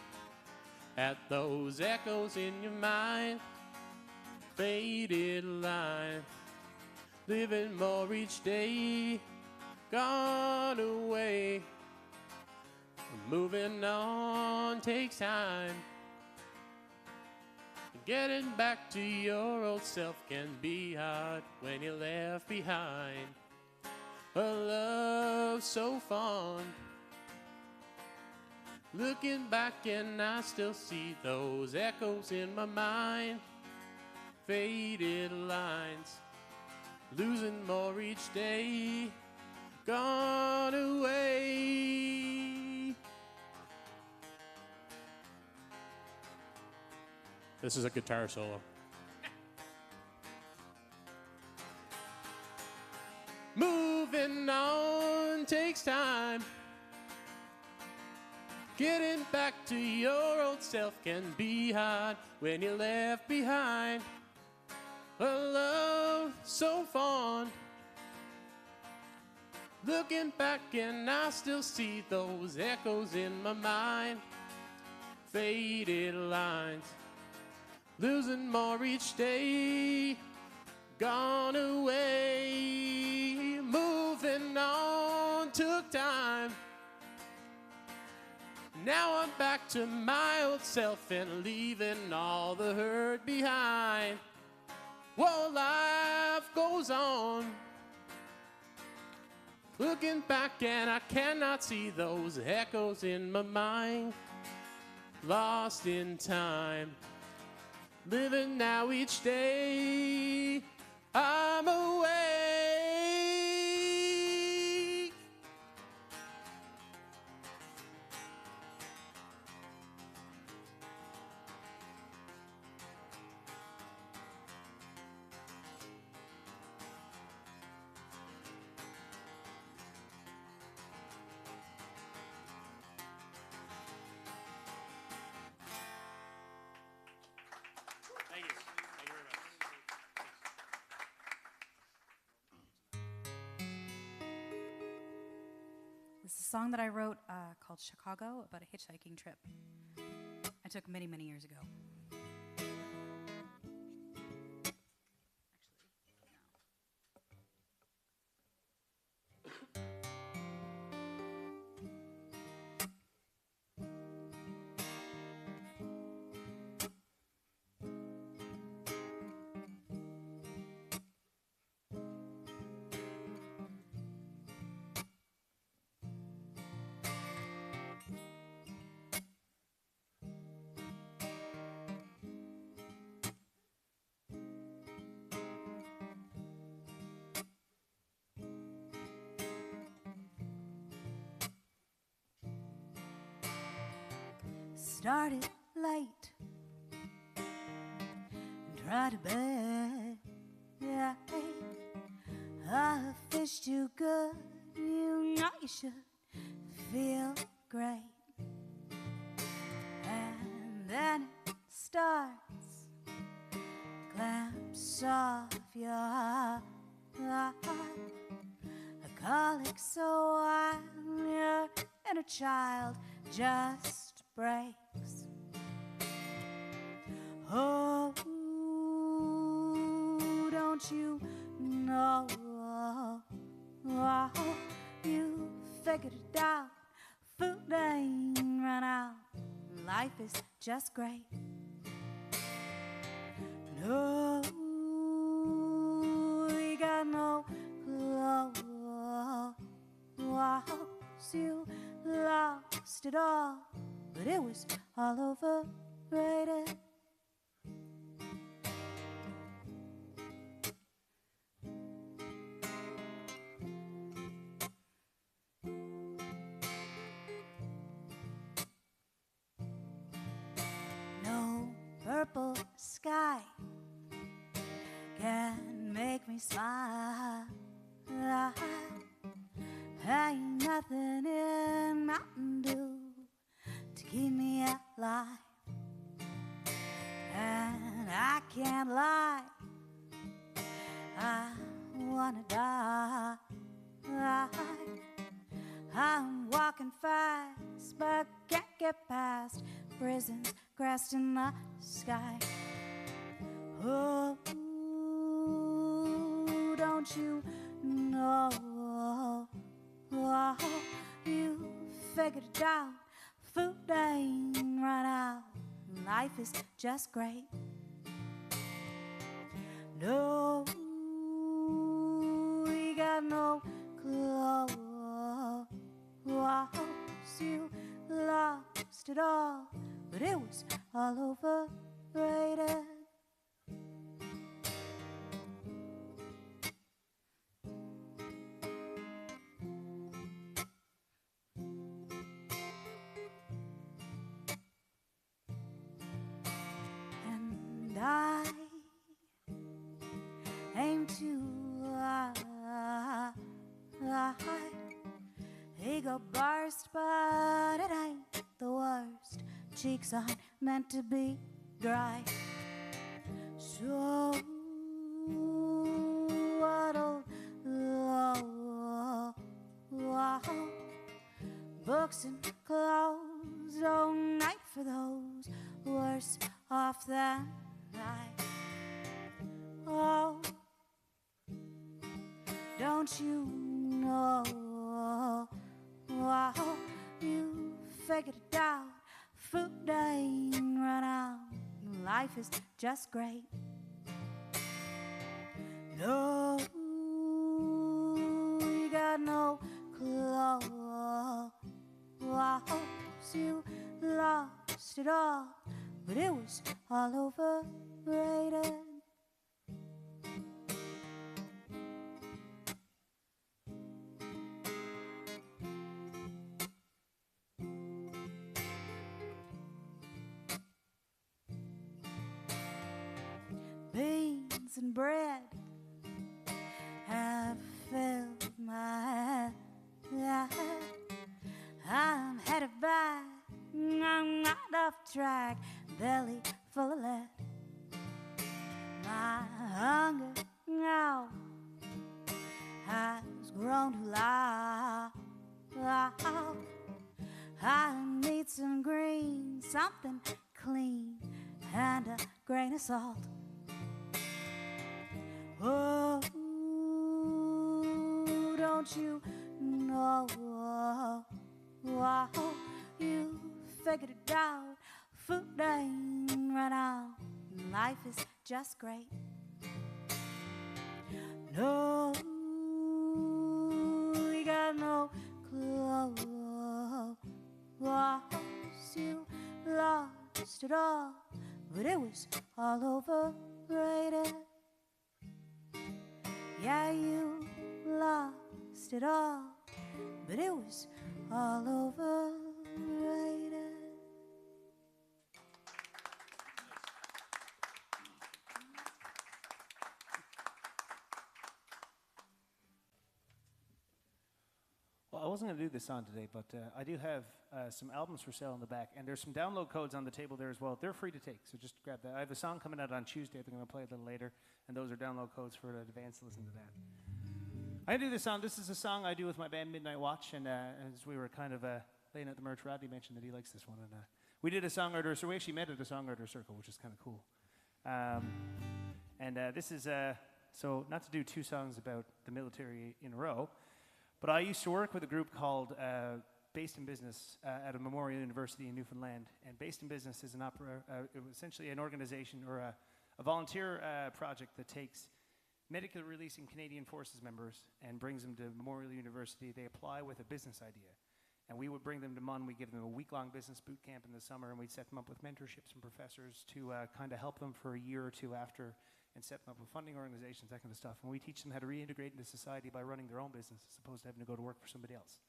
at those echoes in your mind. Faded line, living more each day. Gone away, moving on takes time. Getting back to your old self can be hard when you're left behind. A love so fond, looking back and I still see those echoes in my mind. Faded lines, losing more each day. Gone away. This is a guitar solo. Moving on takes time. Getting back to your old self can be hard when you're left behind. A love so fond, looking back and I still see those echoes in my mind. Faded lines, losing more each day. Gone away, moving on took time. Now I'm back to my old self and leaving all the hurt behind. Well, life goes on, looking back and I cannot see those echoes in my mind. lost in time, living now each day. I'm awake. Thank you. Thank you very much. This is a song that I wrote called Chicago, about a hitchhiking trip I took many, many years ago. Started late and tried to bed. Yeah, I fished too good. You know you should feel great. And then it starts, clamps off your heart. A colic so wild, your inner child just breaks. Oh, don't you know? Oh, you figured it out. Food ain't run out. Life is just great. No, we got no clothes. You lost it all, but it was all overrated. No purple sky can make me smile. Ain't nothing in Mountain Dew to keep me alive. And I can't lie, I wanna die. I'm walking fast, but can't get past prisons crest in the sky. Oh, don't you know? Oh, you figured it out. Food ain't run out. Life is just great. No, we got no clothes. You lost it all, but it was all overrated. And I aim to ego burst, but it ain't the worst. Cheeks aren't meant to be dry. So what'll books and clothes, oh, night for those worse off than I. Oh, don't you know? Oh, you figured it out. Food ain't run out. Life is just great. No, you got no clothes. You lost lost it all, but it was all overrated. Beans and bread have filled my life. I'm headed back, I'm not off track, belly full of lead. My hunger now has grown too loud. I need some green, something clean, and a grain of salt. Oh, don't you know? You figured it out. Food ain't run out. Life is just great. No, you got no clothes. You lost it all, but it was all overrated. Yeah, you lost it all, but it was all overrated. Well, I wasn't going to do this song today, but I do have some albums for sale in the back, and there's some download codes on the table there as well. They're free to take, so just grab that. I have a song coming out on Tuesday that I'm going to play a little later, and those are download codes for advance to listen to that. I do this song. This is a song I do with my band Midnight Watch, and as we were kind of laying out the merch, Rodney mentioned that he likes this one, and we did a songwriter, so we actually met at a songwriter circle, which is kind of cool. This is, so not to do two songs about the military in a row, but I used to work with a group called Based in Business at a Memorial University in Newfoundland, and Based in Business is essentially an organization or a volunteer project that takes medically releasing Canadian Forces members and brings them to Memorial University. They apply with a business idea, and we would bring them to MUN. We give them a week-long business boot camp in the summer, and we'd set them up with mentorships from professors to kind of help them for a year or two after, and set them up with funding organizations, that kind of stuff. And we teach them how to reintegrate into society by running their own business as opposed to having to go to work for somebody else.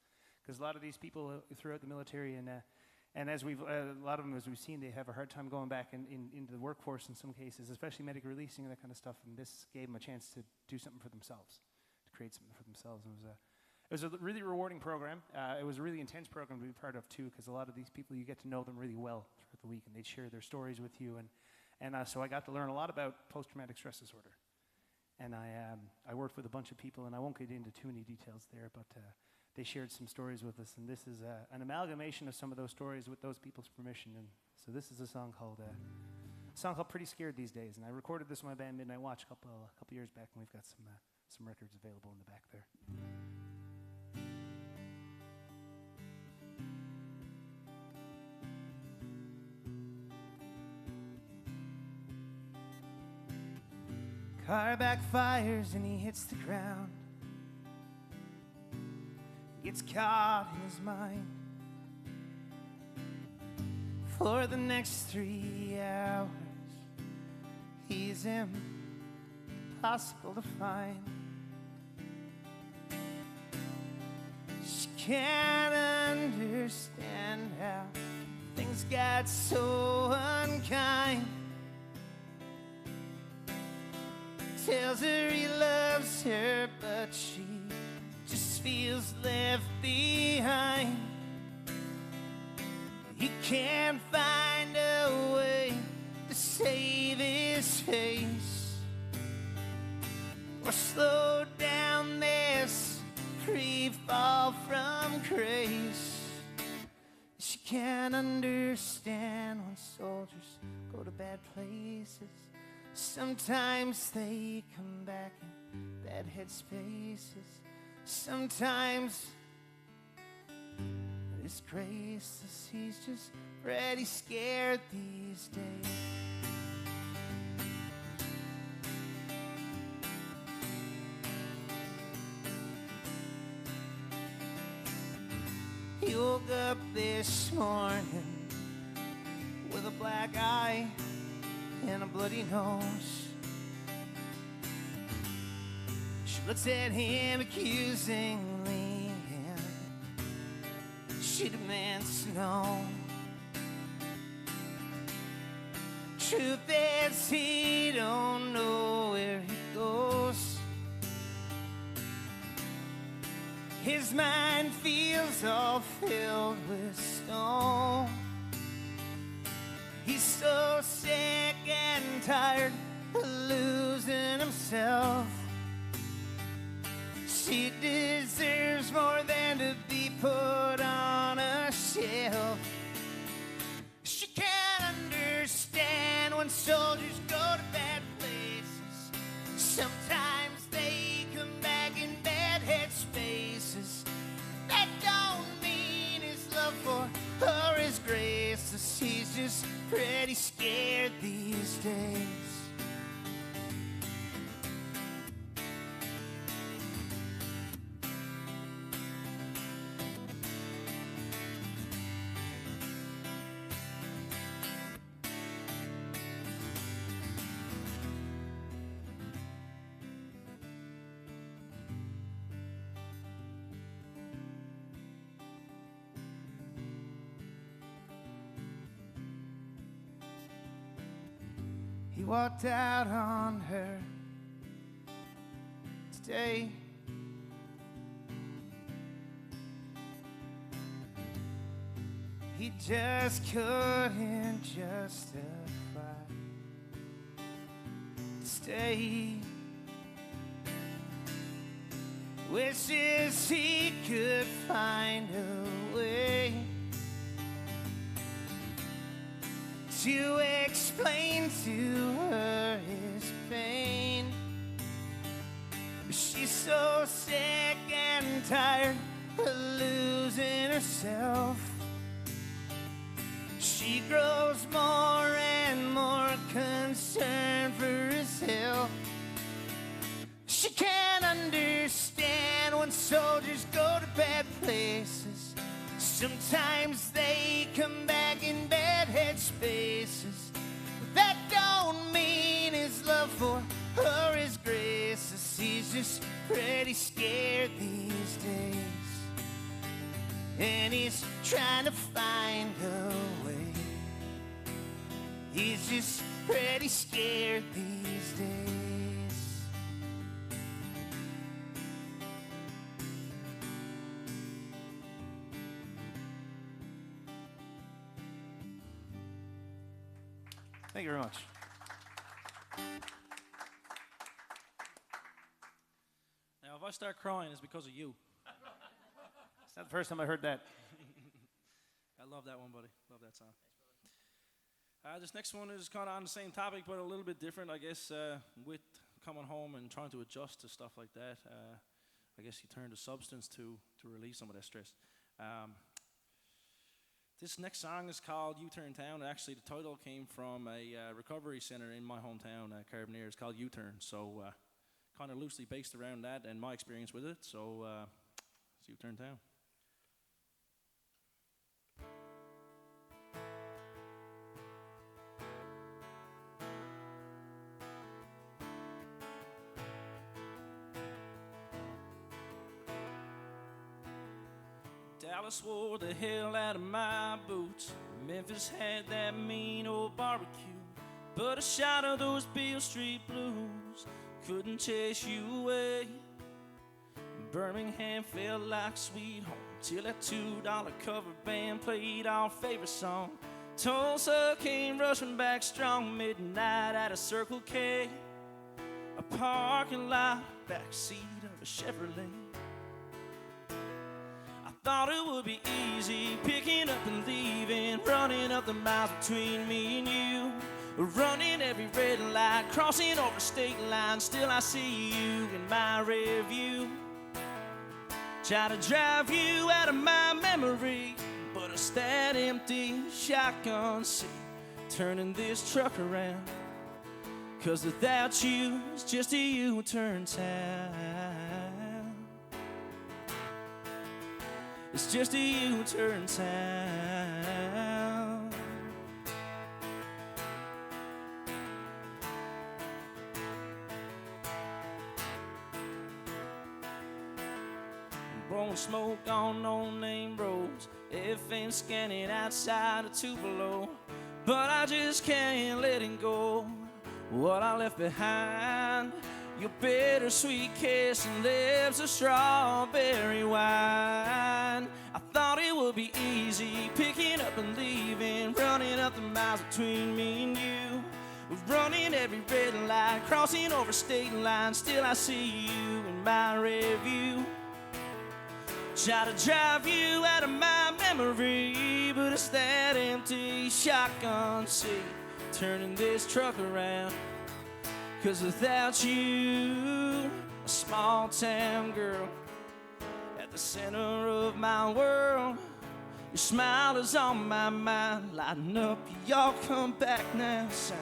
Because a lot of these people throughout the military, and as we've a lot of them, as we've seen, they have a hard time going back into the workforce in some cases, especially medical releasing and that kind of stuff. And this gave them a chance to do something for themselves, to create something for themselves. And it was a really rewarding program. It was a really intense program to be part of too, because a lot of these people, you get to know them really well throughout the week, and they'd share their stories with you. And so I got to learn a lot about post-traumatic stress disorder. And I worked with a bunch of people, and I won't get into too many details there, but they shared some stories with us, and this is an amalgamation of some of those stories with those people's permission. And so this is a song called Pretty Scared These Days, and I recorded this with my band Midnight Watch a couple years back, and we've got some records available in the back there. Car backfires and he hits the ground. Gets caught in his mind. For the next 3 hours, he's impossible to find. She can't understand how things got so unkind. Tells her he loves her, but she just feels left behind. He can't find a way to save his face or slow down this free fall from grace. She can't understand when soldiers go to bad places. Sometimes they come back in bad headspaces. Sometimes it's graceless. He's just pretty scared these days. He woke up this morning black eye and a bloody nose. She looks at him accusingly and she demands to know. Truth is, he don't know where he goes. His mind feels all filled with stone. He's so sick and tired of losing himself. She deserves more than to be put on a shelf. She can't understand when soldiers go to bad places. Sometimes they come back in bad headspaces. That don't mean his love for her is graceless. He's just pretty scared these days. He walked out on her today. He just couldn't justify to stay. Wishes he could find a way to explain to her his pain. She's so sick and tired of losing herself. She grows more and more concerned for his health. She can't understand when soldiers go to bad places. Sometimes they come back in bad headspaces. But that don't mean his love for her is graceless. He's just pretty scared these days. And he's trying to find a way. He's just pretty scared these days. Thank you very much. Now, if I start crying, it's because of you. It's not the first time I heard that. I love that one, buddy. Love that song. This next one is kind of on the same topic, but a little bit different, I guess, with coming home and trying to adjust to stuff like that. I guess you turn to substance to release some of that stress. This next song is called U-Turn Town. Actually, the title came from a recovery center in my hometown, Carbonear. It's called U-Turn, so kind of loosely based around that and my experience with it. So it's U-Turn Town. Dallas wore the hell out of my boots. Memphis had that mean old barbecue. But a shot of those Beale Street blues couldn't chase you away. Birmingham felt like sweet home till that $2 cover band played our favorite song. Tulsa came rushing back strong midnight at a Circle K. A parking lot, backseat of a Chevrolet. Thought it would be easy picking up and leaving, running up the miles between me and you, running every red light, crossing over state lines. Still I see you in my rear view. Try to drive you out of my memory, but it's that empty shotgun seat turning this truck around. 'Cause without you, it's just a U-turn town. It's just a U-turn town. blowing smoke on no-name roads, FM scanning outside of Tupelo. But I just can't let it go, what I left behind. Your bittersweet kiss and lips of strawberry wine. I thought it would be easy, picking up and leaving, running up the miles between me and you. Running every red light, crossing over state lines, still I see you in my review. Try to drive you out of my memory, but it's that empty shotgun seat turning this truck around. 'Cause without you, a small town girl at the center of my world, your smile is on my mind, lighting up, y'all come back now, son.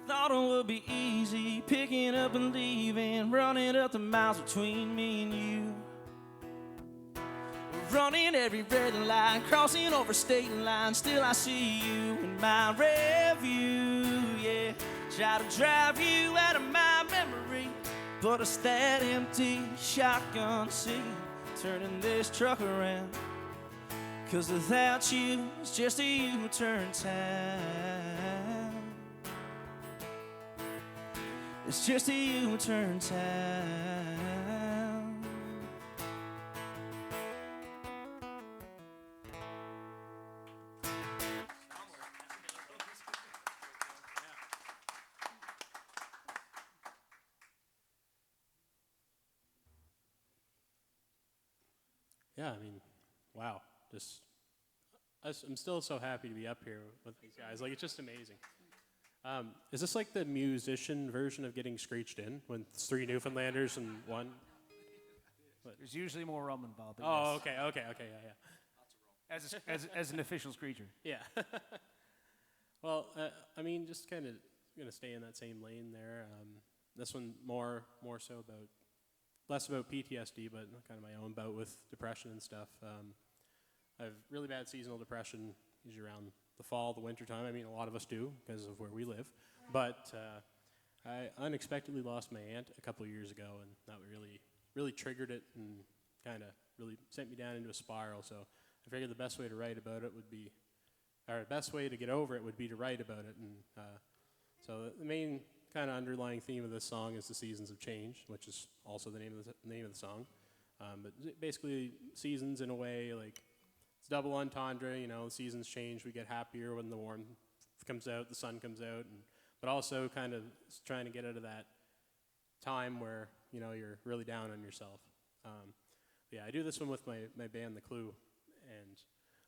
Thought it would be easy, picking up and leaving, running up the miles between me and you. Running every red light, crossing over state lines, still I see you in my review, yeah. Try to drive you out of my memory, but it's that empty shotgun seat turning this truck around. 'Cause without you, it's just a U-turn town. It's just a U-turn town. Yeah, I mean, wow. I'm still so happy to be up here with these guys. Like, it's just amazing. Is this like the musician version of getting screeched in when it's 3 Newfoundlanders and 1? What? There's usually more rum involved. Oh, yes. okay, yeah. As an official screecher. Yeah. Well, I mean, just kind of gonna stay in that same lane there. This one more so about, less about PTSD, but kind of my own bout with depression and stuff. I have really bad seasonal depression, usually around the fall, the winter time. I mean, a lot of us do because of where we live. But I unexpectedly lost my aunt a couple of years ago, and that really triggered it and kind of really sent me down into a spiral. So I figured the best way to write about it would be, or the best way to get over it would be to write about it. And so the main kind of underlying theme of this song is the seasons of change, which is also the name of the song. But basically, seasons in a way, like, it's double entendre, you know, seasons change, we get happier when the warmth comes out, the sun comes out, but also kind of trying to get out of that time where, you know, you're really down on yourself. Yeah, I do this one with my band, The Clue, and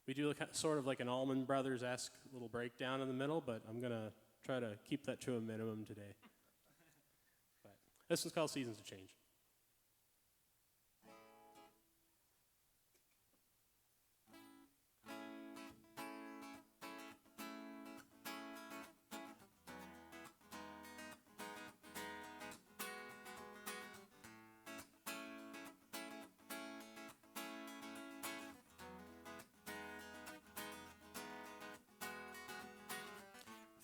we do sort of like an Allman Brothers-esque little breakdown in the middle, but I'm going to try to keep that to a minimum today. But this one's called Seasons of Change.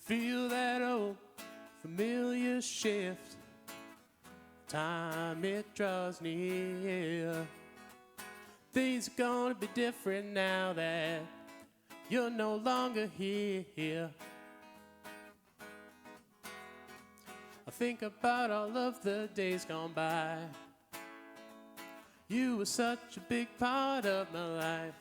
Feel that old familiar shift, time it draws near. Things are gonna be different now that you're no longer here. I think about all of the days gone by. You were such a big part of my life.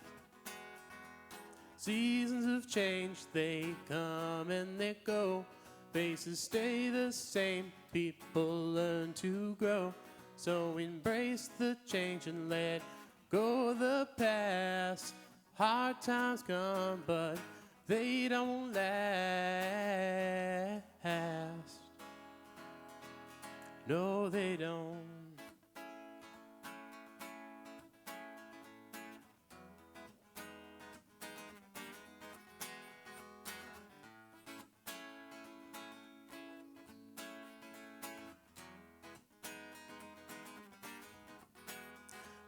Seasons of change, they come and they go. Faces stay the same, people learn to grow. So embrace the change and let go of the past. Hard times come, but they don't last. No, they don't.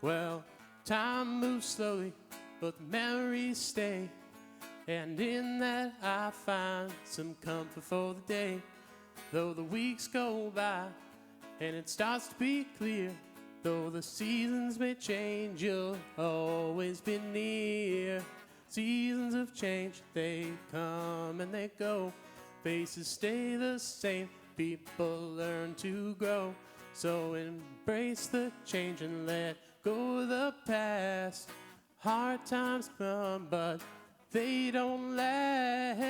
Well, time moves slowly, but the memories stay. and in that I find some comfort for the day. Though the weeks go by and it starts to be clear, though the seasons may change, you'll always be near. Seasons of change, they come and they go. Faces stay the same, people learn to grow. So embrace the change and let go of the past. Hard times come, but they don't last.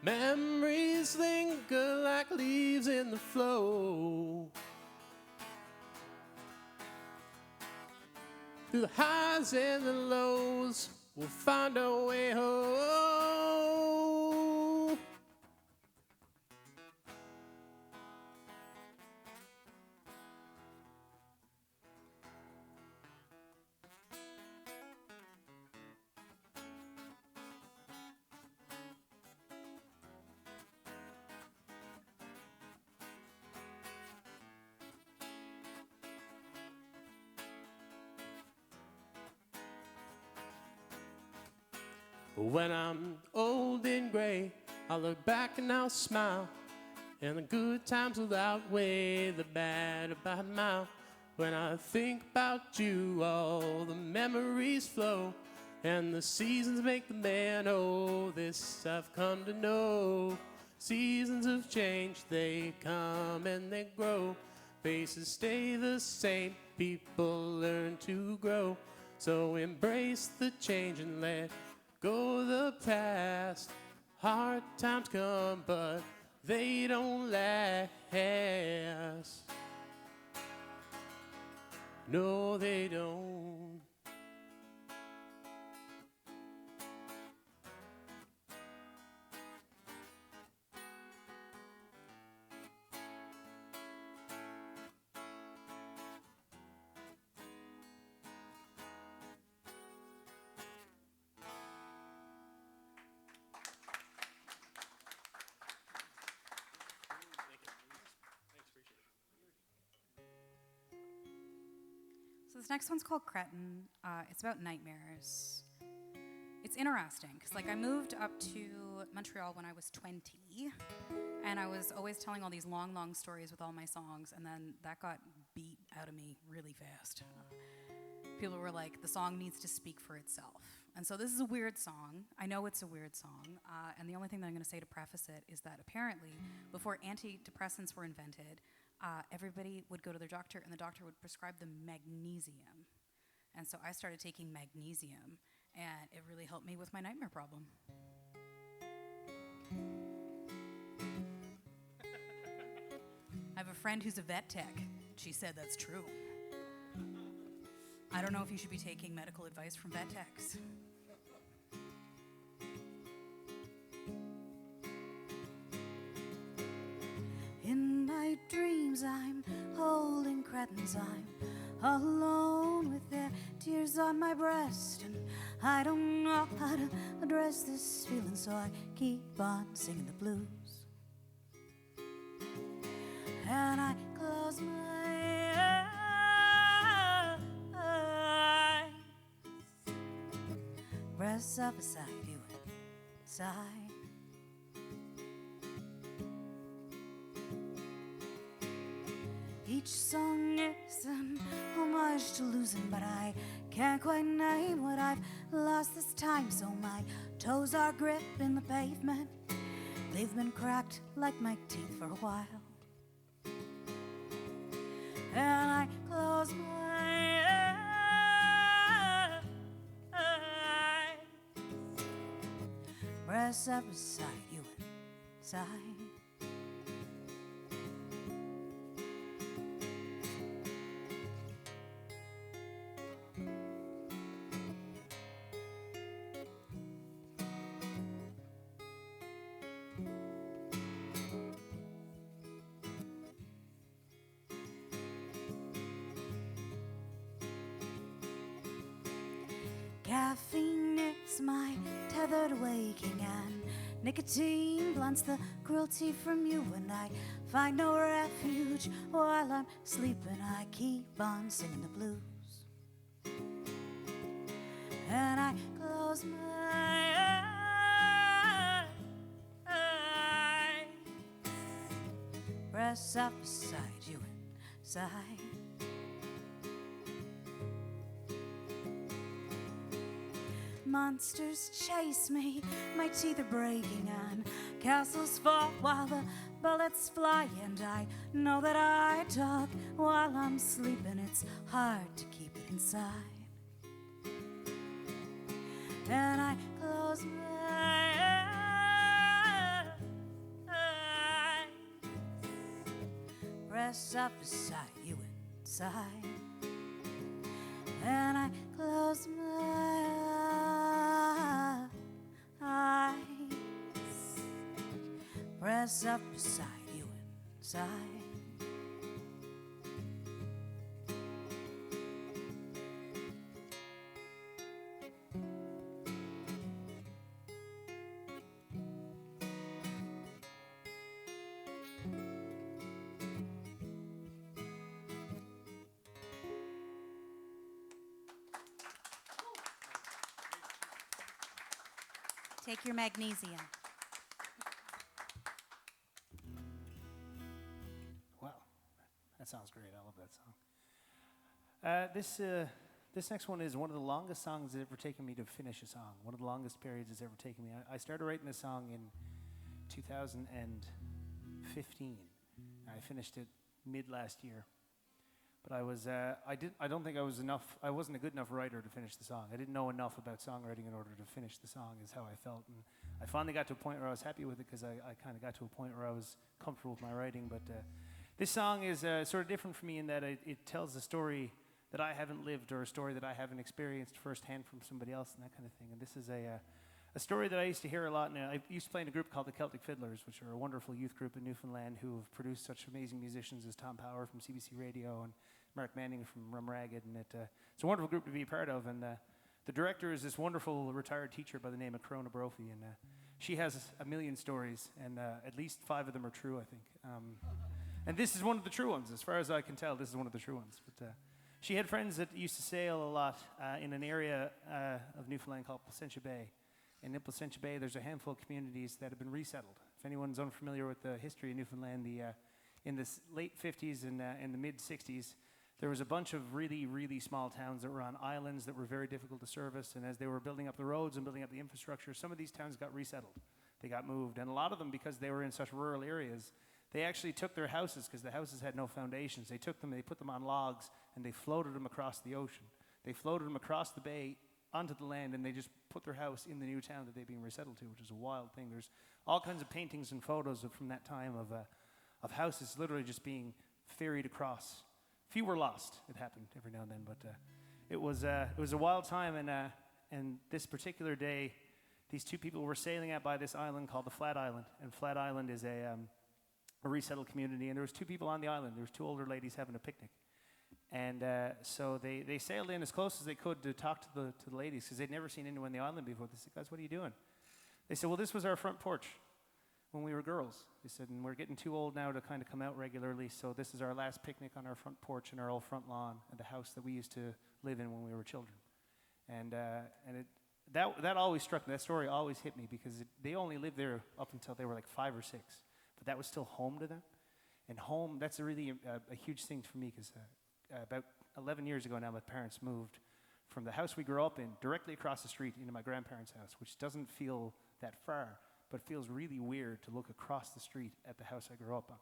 Memories linger like leaves in the flow. Through the highs and the lows, we'll find our way home. When I'm old and gray, I'll look back and I'll smile, and the good times will outweigh the bad about a mile. When I think about you, all the memories flow, and the seasons make the man old. This I've come to know. Seasons of change, they come and they grow. Faces stay the same, people learn to grow. So embrace the change and let go of the past. Hard times come, but they don't last. No, they don't. So this next one's called Cretin. It's about nightmares. It's interesting because, like, I moved up to Montreal when I was 20, and I was always telling all these long, long stories with all my songs, and then that got beat out of me really fast. People were like, the song needs to speak for itself. And so this is a weird song. I know it's a weird song, and the only thing that I'm going to say to preface it is that apparently, before antidepressants were invented, everybody would go to their doctor, and the doctor would prescribe them magnesium. And so I started taking magnesium, and it really helped me with my nightmare problem. I have a friend who's a vet tech. She said that's true. I don't know if you should be taking medical advice from vet techs. In my dreams I'm holding cretins, I'm alone with their tears on my breast, and I don't know how to address this feeling, so I keep on singing the blues. And I close my eyes, press up beside you and sigh. Each song is an homage to losing, but I can't quite name what I've lost this time, so my toes are gripping the pavement. They've been cracked like my teeth for a while. And I close my eyes, press up beside you and sigh. Caffeine is my tethered waking, and nicotine blunts the cruelty from you. And I find no refuge while I'm sleeping. I keep on singing the blues, and I close my eyes, press up beside you inside. Monsters chase me, my teeth are breaking, and castles fall while the bullets fly. And I know that I talk while I'm sleeping. It's hard to keep it inside. And I close my eyes, press up beside you inside. And I close my eyes, press up beside you inside. Take your magnesium. Wow, that sounds great. I love that song. This next one is one of the longest songs it's ever taken me to finish a song. One of the longest periods it's ever taken me. I started writing this song in 2015. I finished it mid last year. But I don't think I wasn't a good enough writer to finish the song. I didn't know enough about songwriting in order to finish the song, is how I felt. And I finally got to a point where I was happy with it, because I kind of got to a point where I was comfortable with my writing. But this song is sort of different for me in that it tells a story that I haven't lived, or a story that I haven't experienced firsthand from somebody else, and that kind of thing. And this is a story that I used to hear a lot. And I used to play in a group called the Celtic Fiddlers, which are a wonderful youth group in Newfoundland who have produced such amazing musicians as Tom Power from CBC Radio and Mark Manning from Rum Ragged, and it's a wonderful group to be a part of. And the director is this wonderful retired teacher by the name of Corona Brophy, and she has a million stories, and at least 5 of them are true, I think. And this is one of the true ones, as far as I can tell. This is one of the true ones. But she had friends that used to sail a lot in an area of Newfoundland called Placentia Bay. And in Placentia Bay, there's a handful of communities that have been resettled. If anyone's unfamiliar with the history of Newfoundland, in the late 50s and the mid 60s, there was a bunch of really, really small towns that were on islands that were very difficult to service. And as they were building up the roads and building up the infrastructure, some of these towns got resettled. They got moved. And a lot of them, because they were in such rural areas, they actually took their houses, because the houses had no foundations. They took them, they put them on logs, and they floated them across the ocean. They floated them across the bay onto the land, and they just put their house in the new town that they'd been resettled to, which is a wild thing. There's all kinds of paintings and photos from that time of houses literally just being ferried across. Few were lost. It happened every now and then, but it was a wild time. And this particular day, these 2 people were sailing out by this island called the Flat Island. And Flat Island is a resettled community. And there was 2 people on the island. There was 2 older ladies having a picnic. And so they sailed in as close as they could to talk to the ladies, because they'd never seen anyone on the island before. They said, "Guys, what are you doing?" They said, "Well, this was our front porch when we were girls." They said, "And we're getting too old now to kind of come out regularly, so this is our last picnic on our front porch in our old front lawn at the house that we used to live in when we were children." And that always struck me. That story always hit me, because they only lived there up until they were like 5 or 6, but that was still home to them. And home, that's really a huge thing for me, because about 11 years ago now, my parents moved from the house we grew up in directly across the street into my grandparents' house, which doesn't feel that far, but it feels really weird to look across the street at the house I grew up on.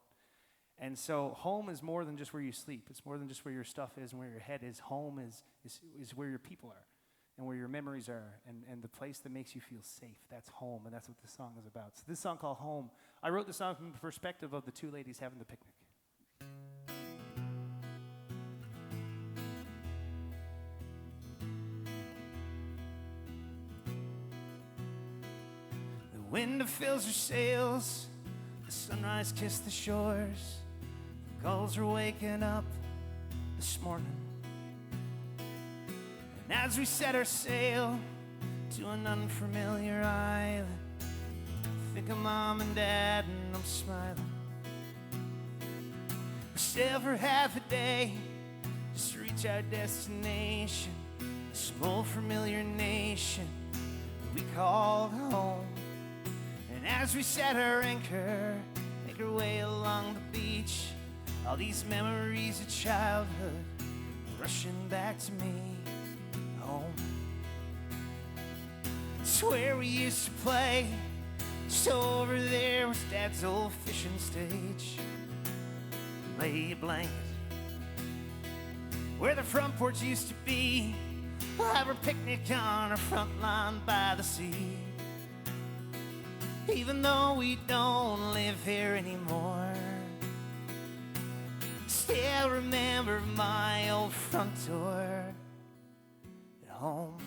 And so home is more than just where you sleep. It's more than just where your stuff is and where your head is. Home is where your people are and where your memories are, and the place that makes you feel safe. That's home, and that's what this song is about. So this song called Home, I wrote the song from the perspective of the 2 ladies having the picnic. The wind fills her sails, the sunrise kissed the shores, the gulls are waking up this morning. And as we set our sail, to an unfamiliar island. Think of mom and dad and I'm smiling. We sail for half a day just to reach our destination, some old familiar nation that we called home. And as we set our anchor, make our way along the beach, all these memories of childhood rushing back to me, home. It's where we used to play, just over there was Dad's old fishing stage. Lay a blanket where the front porch used to be. We'll have our picnic on our front lawn by the sea. Even though we don't live here anymore, still remember my old front door at home.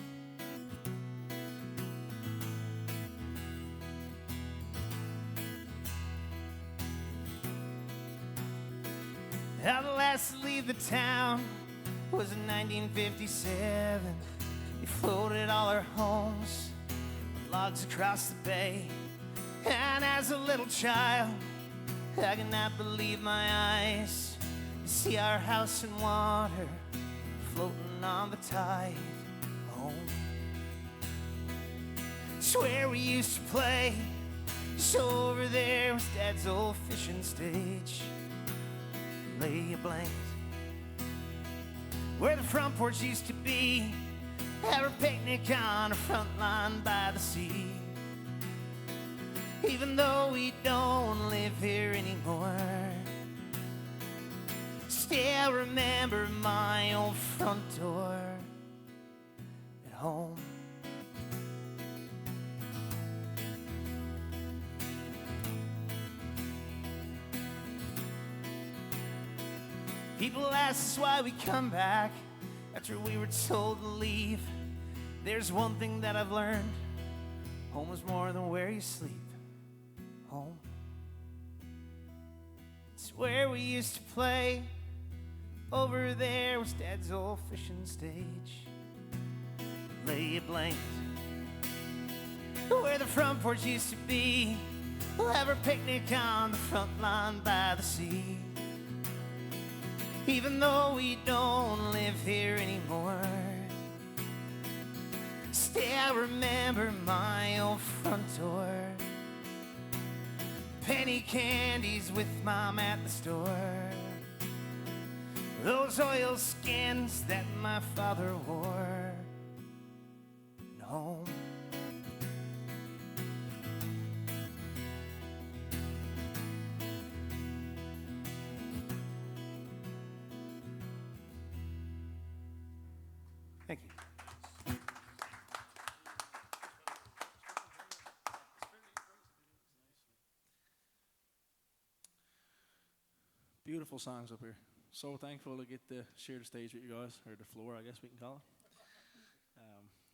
Now the last to leave the town was in 1957. They floated all our homes, logs across the bay. And as a little child, I could not believe my eyes to see our house in water floating on the tide home. It's where we used to play, so over there was Dad's old fishing stage. Lay a blanket where the front porch used to be, have a picnic on the front lawn by the sea. Even though we don't live here anymore, still remember my old front door at home. People ask us why we come back after we were told to leave. There's one thing that I've learned: home is more than where you sleep. Home, it's where we used to play. Over there was Dad's old fishing stage. Lay a blanket where the front porch used to be. We'll have our picnic on the front lawn by the sea. Even though we don't live here anymore, still remember my old front door. Penny candies with Mom at the store, those oil skins that my father wore at home. Thank you. Beautiful songs up here. So thankful to get to share the stage with you guys, or the floor, I guess we can call it.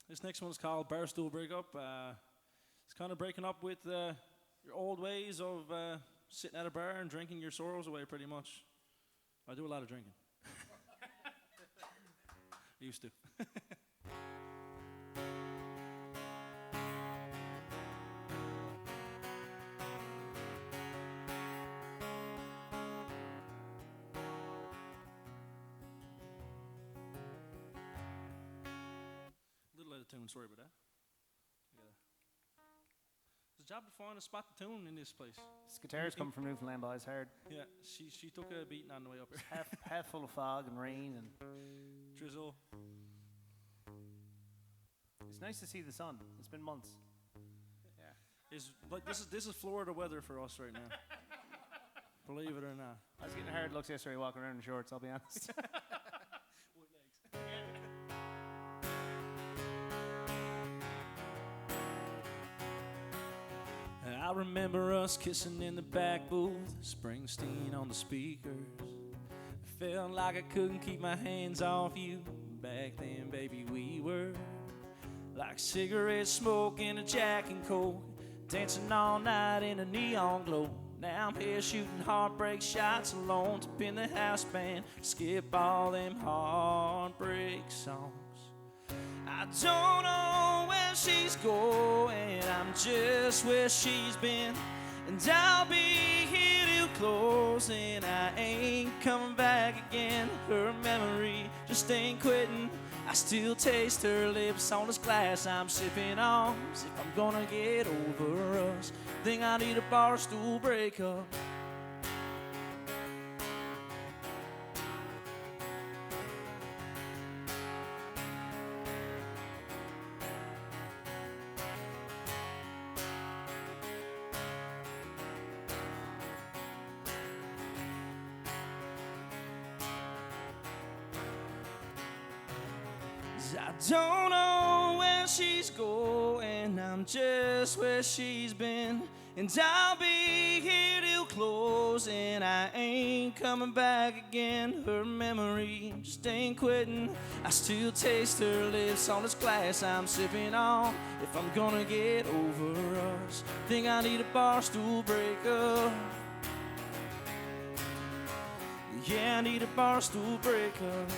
This next one is called Stool, Breakup. It's kind of breaking up with your old ways of sitting at a bar and drinking your sorrows away, pretty much. I do a lot of drinking. Used to. Little out of tune, sorry about that. It's a job to find a spot to tune in this place. This guitar's coming from Newfoundland, boys, hard. Yeah, she took a beating on the way up here. half full of fog and rain and drizzle. It's nice to see the sun. It's been months. Yeah. Like this is Florida weather for us right now. Believe it or not. I was getting hard looks yesterday walking around in shorts, I'll be honest. I remember us kissing in the back booth, Springsteen on the speakers. It felt like I couldn't keep my hands off you. Back then, baby, we were like cigarette smoke in a Jack and Coke, dancing all night in a neon glow. Now I'm here shooting heartbreak shots alone to pin the house band, skip all them heartbreak songs. I don't know where she's going, I'm just where she's been. And I'll be here till closing, I ain't coming back again. Her memory just ain't quitting. I still taste her lips on this glass I'm sipping on. As if I'm gonna get over us, think I need a bar stool breakup. I don't know where she's going, I'm just where she's been. And I'll be here till closing, I ain't coming back again. Her memory just ain't quitting. I still taste her lips on this glass I'm sipping on. If I'm gonna get over us, think I need a bar stool breakup. Yeah, I need a bar stool breakup.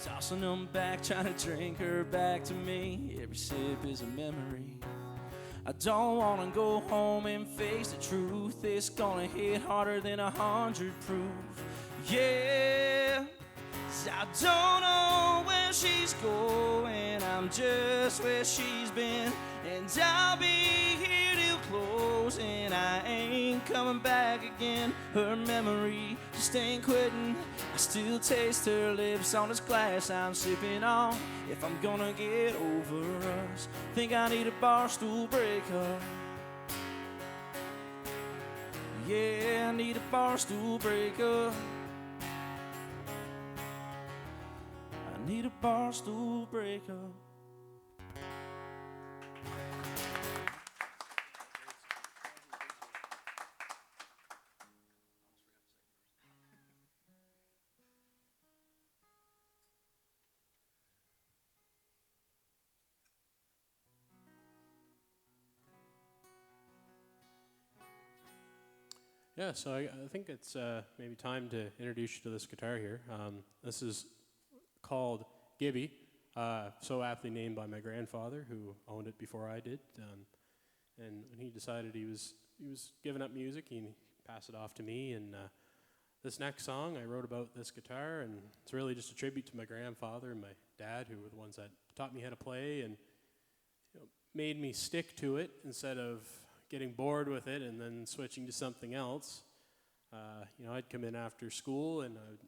Tossing them back, trying to drink her back to me. Every sip is a memory. I don't wanna go home and face the truth. It's gonna hit harder than 100 proof. Yeah, 'cause I don't know where she's going, I'm just where she's been. And I'll be here till closing, I ain't coming back again. Her memory just ain't quitting. I still taste her lips on this glass I'm sipping on. If I'm gonna get over us, think I need a bar stool breakup. Yeah, I need a bar stool breakup. I need a bar stool breakup. Yeah, so I think it's maybe time to introduce you to this guitar here. This is called Gibby, so aptly named by my grandfather, who owned it before I did. And when he decided he was giving up music, he passed it off to me. And this next song I wrote about this guitar, and it's really just a tribute to my grandfather and my dad, who were the ones that taught me how to play and made me stick to it instead of getting bored with it and then switching to something else. I'd come in after school and I'd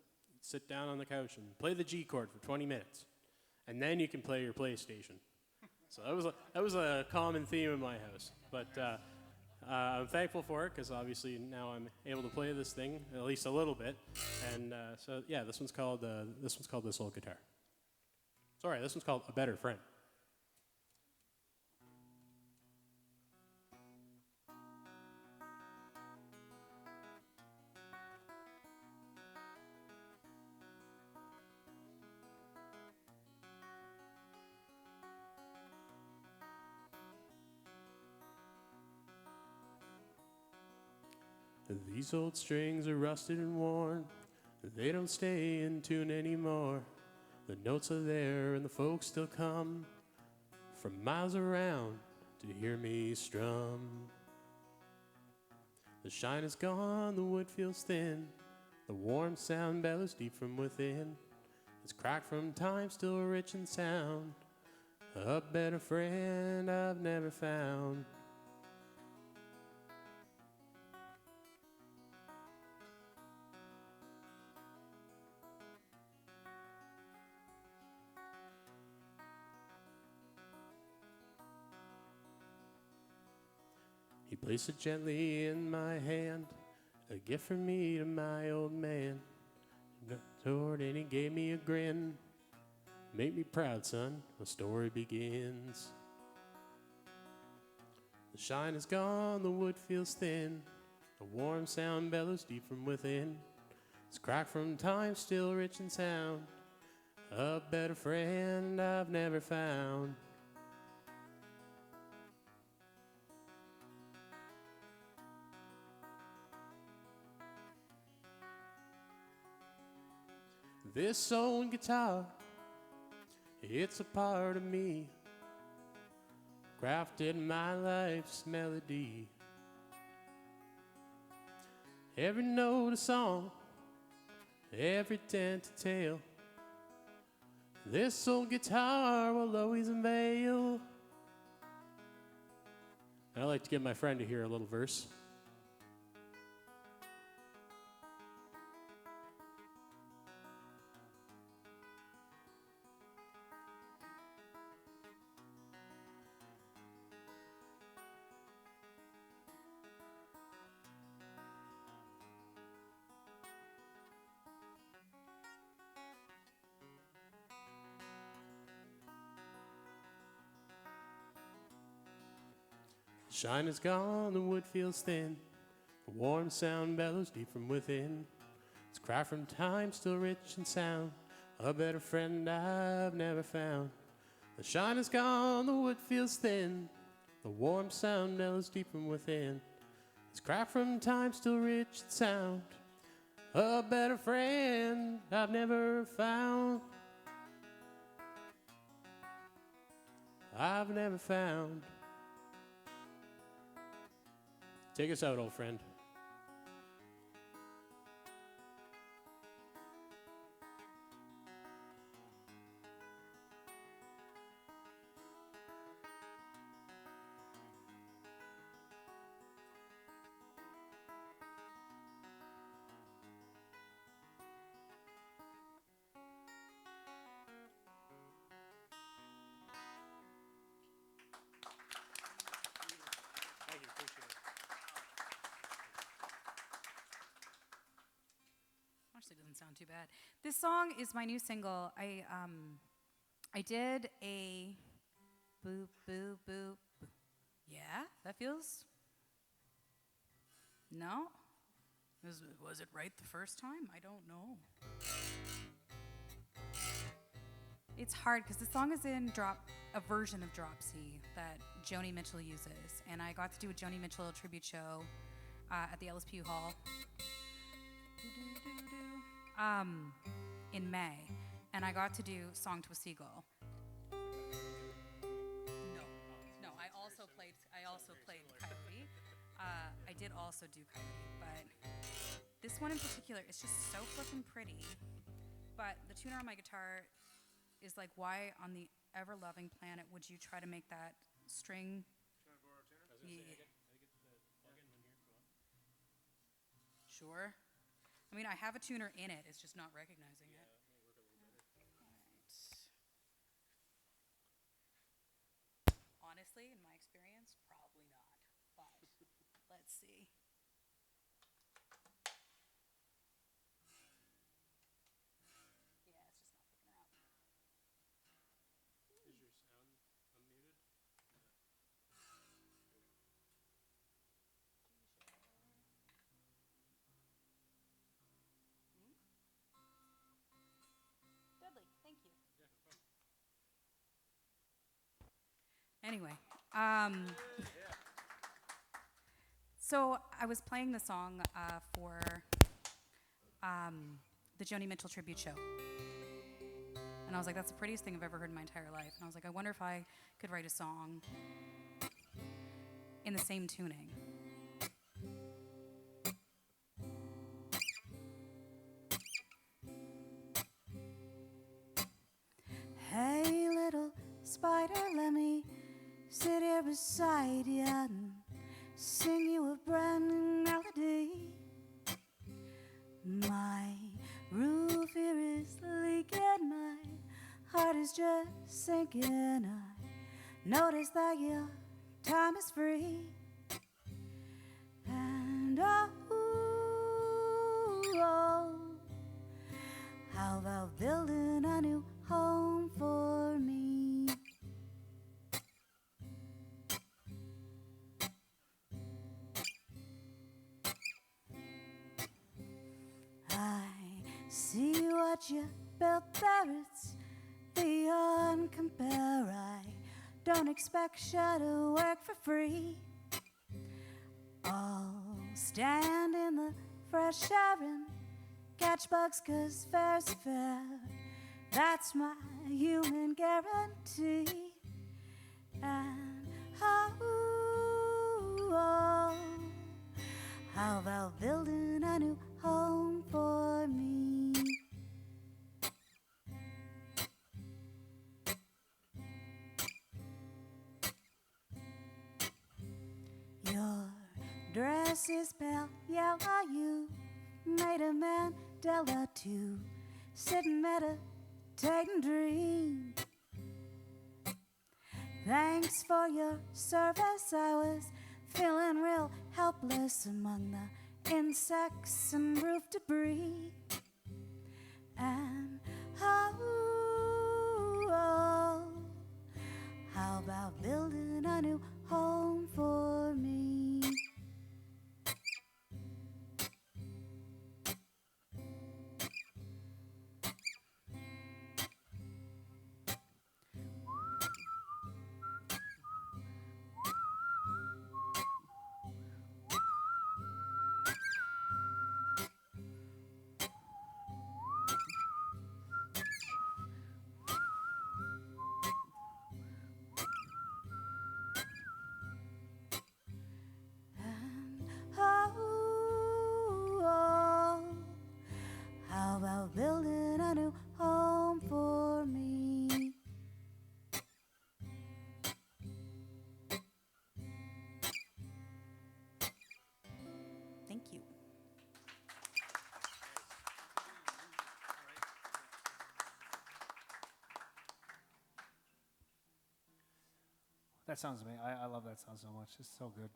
sit down on the couch and play the G chord for 20 minutes, and then you can play your PlayStation. So that was a common theme in my house. But I'm thankful for it, because obviously now I'm able to play this thing at least a little bit. And so yeah, this one's called This Old Guitar. Sorry, this one's called A Better Friend. These old strings are rusted and worn, they don't stay in tune anymore. The notes are there and the folks still come from miles around to hear me strum. The shine is gone, the wood feels thin, the warm sound bellows deep from within. It's cracked from time, still rich in sound, a better friend I've never found. He placed it gently in my hand, a gift from me to my old man. Toward and he gave me a grin. Make me proud, son, the story begins. The shine is gone, the wood feels thin, the warm sound bellows deep from within. It's cracked from time, still rich in sound, a better friend I've never found. This old guitar, it's a part of me, crafted my life's melody. Every note a song, every dent a tale. This old guitar will always unveil. And I'd like to get my friend to hear a little verse. Shine is gone, the wood feels thin. The warm sound bellows deep from within. Its cry from time still rich and sound. A better friend I've never found. The shine is gone, the wood feels thin. The warm sound bellows deep from within. Its cry from time still rich and sound. A better friend I've never found. I've never found. Take us out, old friend. Thank you, appreciate it. Actually, doesn't sound too bad. This song is my new single. I did a boop boop boop. Yeah, that feels. No, was it right the first time? I don't know. It's hard because the song is in a version of Drop C that Joni Mitchell uses, and I got to do a Joni Mitchell tribute show at the LSPU Hall. In May, and I got to do Song to a Seagull. No, I also played Coyote. I did also do Coyote, but this one in particular is just so flippin' pretty. But the tuner on my guitar is like, why on the ever-loving planet would you try to make that string? Yeah. Sure. I mean, I have a tuner in it. It's just not recognizing it. Right. Honestly, in my experience, probably not. But let's see. Yeah, it's just not picking her up. Is your sound unmuted? Dudley, thank you. Yeah, no problem. Anyway, so I was playing the song for the Joni Mitchell tribute show. And I was like, that's the prettiest thing I've ever heard in my entire life. And I was like, I wonder if I could write a song in the same tuning. Hey, little spider, let me sit here beside you and sing you a brand new melody. My roof here is leaking, my heart is just sinking. I notice that your time is free, and oh, how about building a new home for me? I see what you built there, it's beyond compare. I don't expect you to work for free. I'll stand in the fresh air and catch bugs 'cause fair's fair. That's my human guarantee. And how about building a new home for me? Your dress is pale yellow, you made a Mandela too. Sit and meditate and dream. Thanks for your service, I was feeling real helpless among the insects and roof debris. And how about building a new home for me? How about building a new home for me? Thank you. That sounds amazing. I love that song so much. It's so good.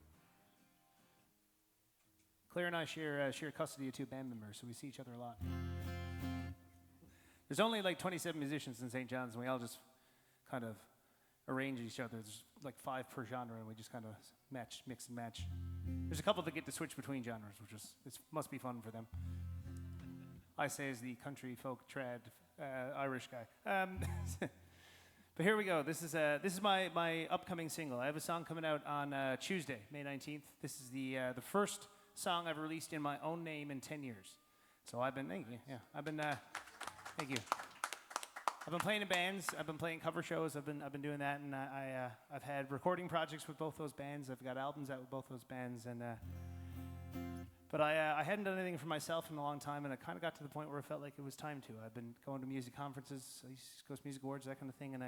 Claire and I share custody of two band members, so we see each other a lot. There's only like 27 musicians in St. John's, and we all just kind of arrange each other. There's like 5 per genre, and we just kind of mix and match. There's a couple that get to switch between genres, which must be fun for them. I say as the country folk trad Irish guy. But here we go. This is my upcoming single. I have a song coming out on Tuesday, May 19th. This is the first song I've released in my own name in 10 years. So thank you. Yeah, thank you. I've been playing in bands. I've been playing cover shows. I've been doing that, and I've had recording projects with both those bands. I've got albums out with both those bands, and but I hadn't done anything for myself in a long time, and I kind of got to the point where I felt like it was time to. I've been going to music conferences, East Coast Music Awards, that kind of thing, and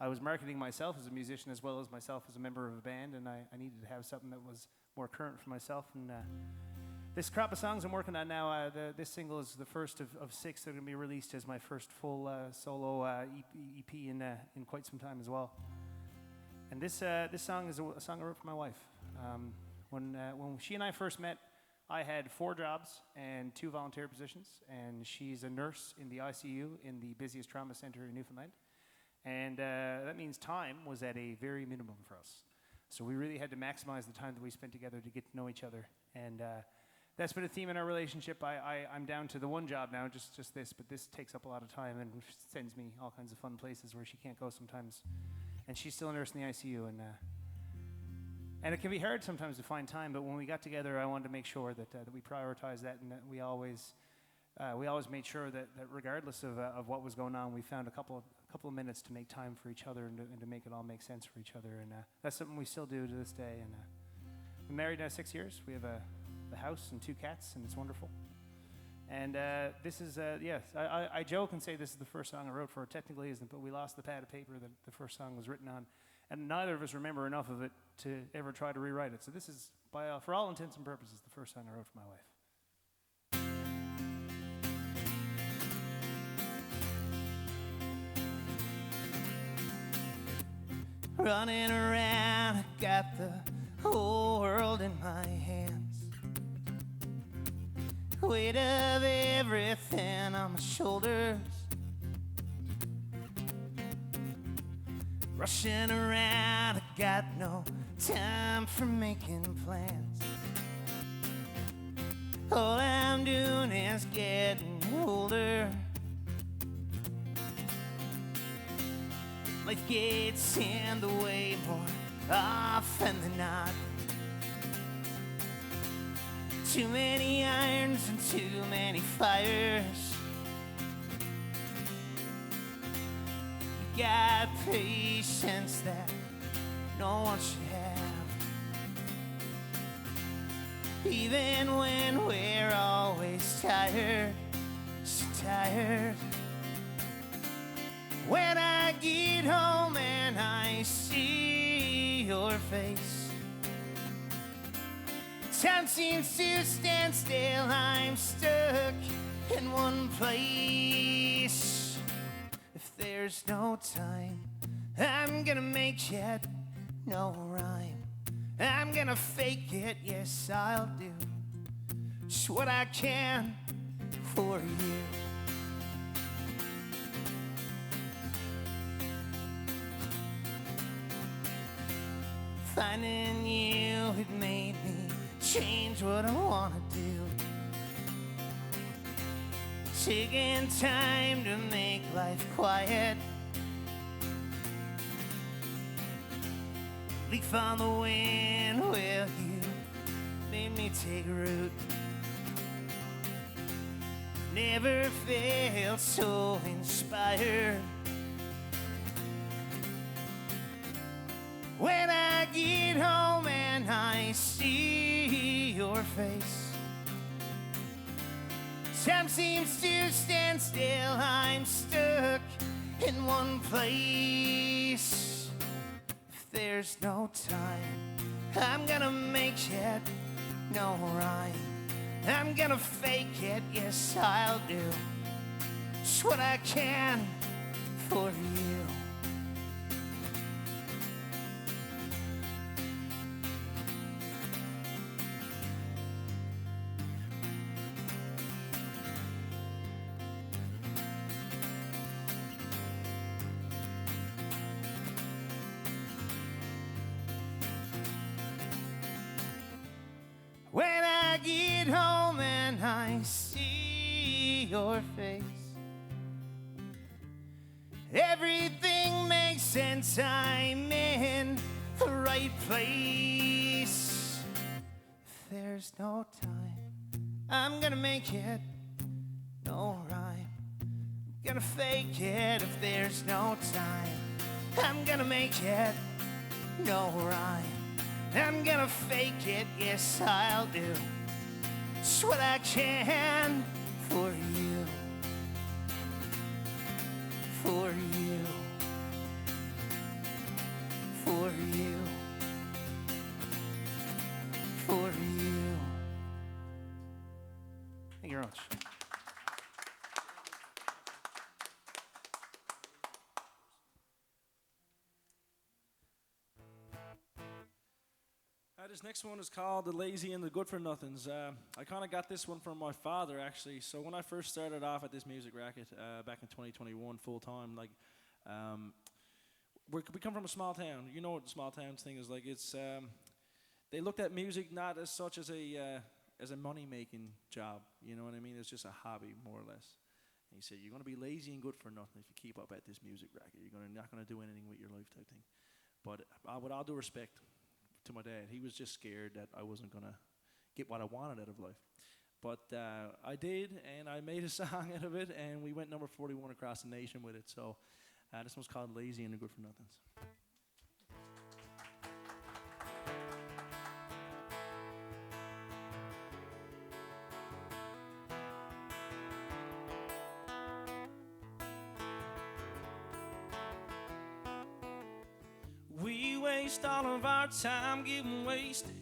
I was marketing myself as a musician as well as myself as a member of a band, and I needed to have something that was more current for myself. And this crop of songs I'm working on now, this single is the first of 6 that are going to be released as my first full solo EP in quite some time as well. And this song is a song I wrote for my wife. When she and I first met, I had 4 jobs and 2 volunteer positions, and she's a nurse in the ICU in the busiest trauma center in Newfoundland. And that means time was at a very minimum for us. So we really had to maximize the time that we spent together to get to know each other. And that's been a theme in our relationship. I'm down to the one job now, just this, but this takes up a lot of time and sends me all kinds of fun places where she can't go sometimes. And she's still a nurse in the ICU, and it can be hard sometimes to find time, but when we got together, I wanted to make sure that we prioritized that, and that we always made sure that regardless of what was going on, we found a couple of minutes to make time for each other and to make it all make sense for each other. And that's something we still do to this day. And we're married now 6 years. We have a house and 2 cats, and it's wonderful. And this is, yes, I joke and say this is the first song I wrote for her. Technically isn't, but we lost the pad of paper that the first song was written on. And neither of us remember enough of it to ever try to rewrite it. So this is, for all intents and purposes, the first song I wrote for my wife. Running around, I got the whole world in my hands. Weight of everything on my shoulders. Rushing around, I got no time for making plans. All I'm doing is getting older. Life gets in the way more often than not. Too many irons and too many fires. You got patience that no one should have. Even when we're always tired, so tired. When I get home and I see your face, time seems to stand still. I'm stuck in one place. If there's no time, I'm gonna make it no rhyme. I'm gonna fake it, yes I'll do just what I can for you. Finding you, it made me change what I wanna do. Taking time to make life quiet. Leaf on the wind, well you made me take root. Never felt so inspired. When I get home and I see your face, time seems to stand still. I'm stuck in one place. If there's no time, I'm gonna make it no rhyme. I'm gonna fake it, yes I'll do just what I can for you. When I get home and I see your face, everything makes sense. I'm in the right place. If there's no time, I'm gonna make it no rhyme. I'm gonna fake it. If there's no time, I'm gonna make it no rhyme. I'm gonna fake it, yes I'll do just what I can for you. For you. For you. For you. Thank you very much. This next one is called The Lazy and the Good for Nothings. I kind of got this one from my father, actually. So when I first started off at this music racket back in 2021 full time, like, we come from a small town. You know what the small towns thing is like. It's they looked at music not as such as a money making job. You know what I mean? It's just a hobby, more or less. And he said, "You're going to be lazy and good for nothing if you keep up at this music racket. You're not going to do anything with your life," type thing. But with all due respect to my dad, he was just scared that I wasn't gonna get what I wanted out of life. But I did, and I made a song out of it, and we went number 41 across the nation with it. So this one's called Lazy and the Good for Nothings. We waste all of our time getting wasted.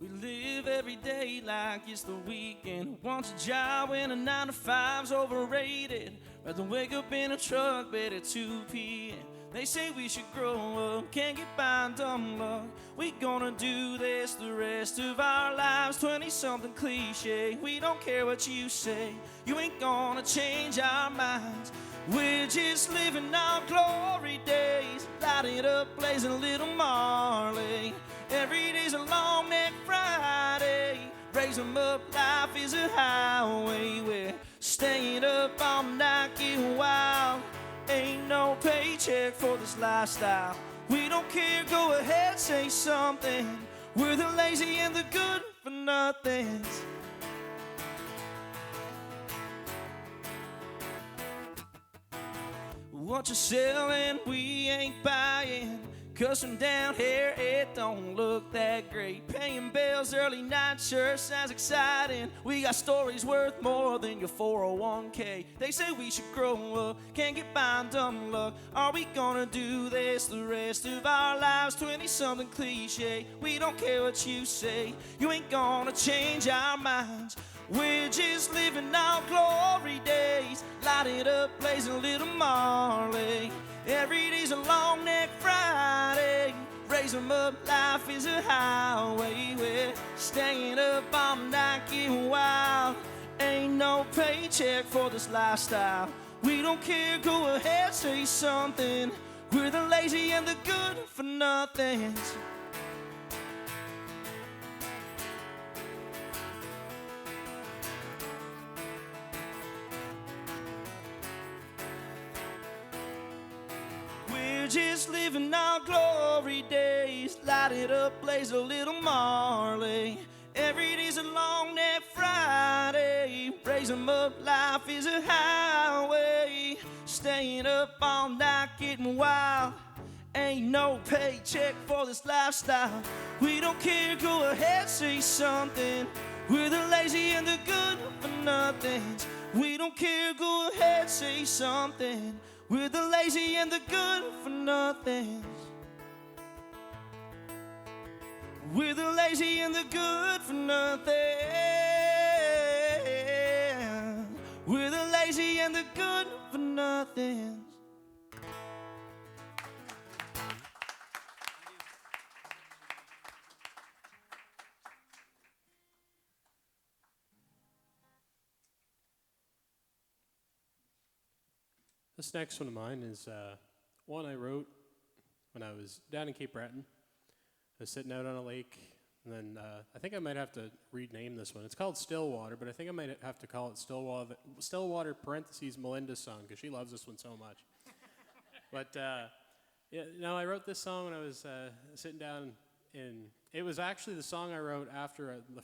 We live every day like it's the weekend. Wants a job when a 9 to 5's overrated. Rather wake up in a truck bed at 2 p.m. They say we should grow up, can't get by on dumb luck. We gonna do this the rest of our lives. 20-something cliche, we don't care what you say. You ain't gonna change our minds. We're just living our glory days, lighting up, blazing a little Marley. Every day's a long neck Friday. Raise 'em up, life is a highway. We're staying up all night, getting wild. Ain't no paycheck for this lifestyle. We don't care, go ahead, say something. We're the lazy and the good for nothings. what you're selling, we ain't buying. Custom down here, it don't look that great. Paying bills, early night sure sounds exciting. We got stories worth more than your 401k. They say we should grow up, can't get by on dumb luck. Are we gonna do this the rest of our lives? 20-something cliche, we don't care what you say. You ain't gonna change our minds. We're just living our glory days. Light it up, blaze a little Marley. Every day's a long neck Friday. Raise 'em up, life is a highway. We're staying up all night, getting wild. Ain't no paycheck for this lifestyle. We don't care, go ahead, say something. We're the lazy and the good for nothings. We're just living our glory days. Light it up, blaze a little Marley. Every day's a long neck Friday. Raise 'em up, life is a highway. Staying up all night, getting wild. Ain't no paycheck for this lifestyle. We don't care, go ahead, say something. We're the lazy and the good for nothings. We don't care, go ahead, say something. We're the lazy and the good for nothings. We're the lazy and the good for nothing. We're the lazy and the good for nothing. This next one of mine is one I wrote when I was down in Cape Breton. I was sitting out on a lake, and then I think I might have to rename this one. It's called Stillwater, but I think I might have to call it Stillwater parentheses Melinda's song, because she loves this one so much. But yeah, no, I wrote this song when I was sitting down in. It was actually the song I wrote after the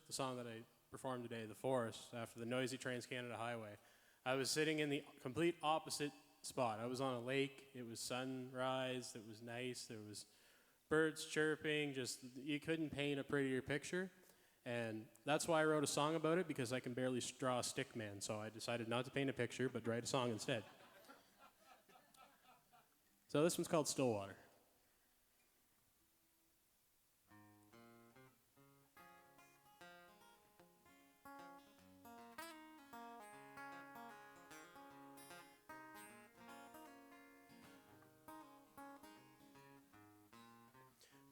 song that I performed today, The Forest, after the noisy Trans-Canada Highway. I was sitting in the complete opposite spot. I was on a lake. It was sunrise. It was nice. There was birds chirping. Just, you couldn't paint a prettier picture. And that's why I wrote a song about it, because I can barely draw a stick man. So I decided not to paint a picture, but write a song instead. So this one's called Stillwater.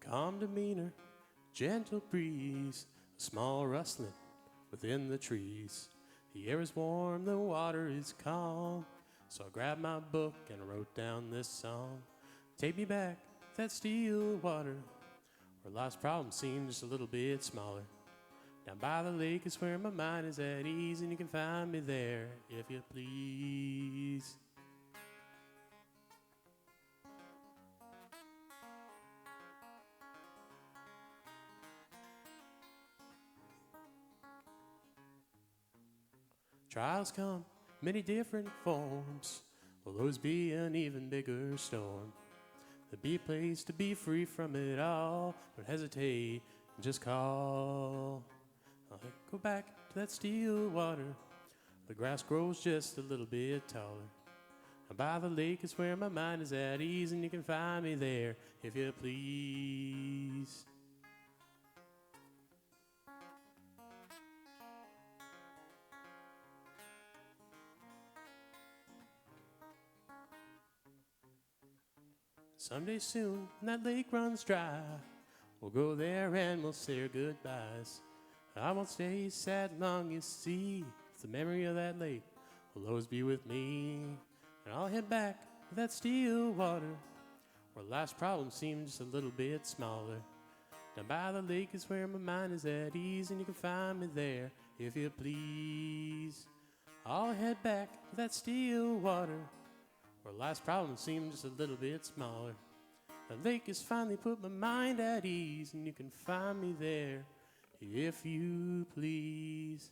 Calm demeanor, gentle breeze, a small rustling within the trees. The air is warm, the water is calm. So I grabbed my book and I wrote down this song. Take me back to that still water, where life's problems seem just a little bit smaller. Down by the lake is where my mind is at ease, and you can find me there if you please. Trials come many different forms. Will those be an even bigger storm? There'll be a place to be free from it all. Don't hesitate and just call. I'll go back to that still water. The grass grows just a little bit taller. And by the lake is where my mind is at ease, and you can find me there if you please. Someday soon, when that lake runs dry, we'll go there and we'll say our goodbyes. I won't stay sad long, you see. It's the memory of that lake will always be with me. And I'll head back to that still water, where life's problems seem just a little bit smaller. Down by the lake is where my mind is at ease, and you can find me there if you please. I'll head back to that still water, where life's problems seem just a little bit smaller. The lake has finally put my mind at ease, and you can find me there if you please.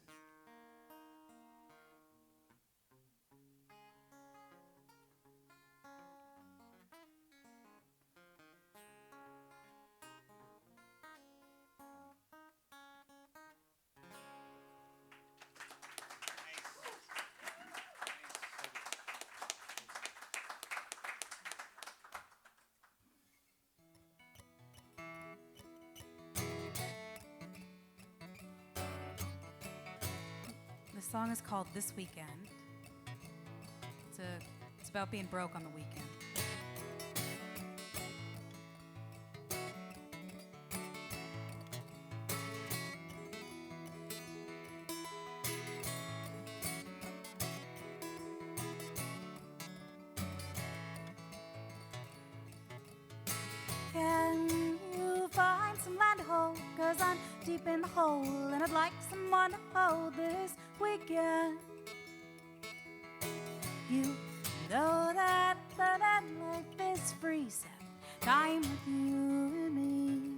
This song is called This Weekend. It's about being broke on the weekend. Can you find some land to hold? 'Cause I'm deep in the hole and I'd like someone to hold this weekend. You know that life is freezing. Time with you and me.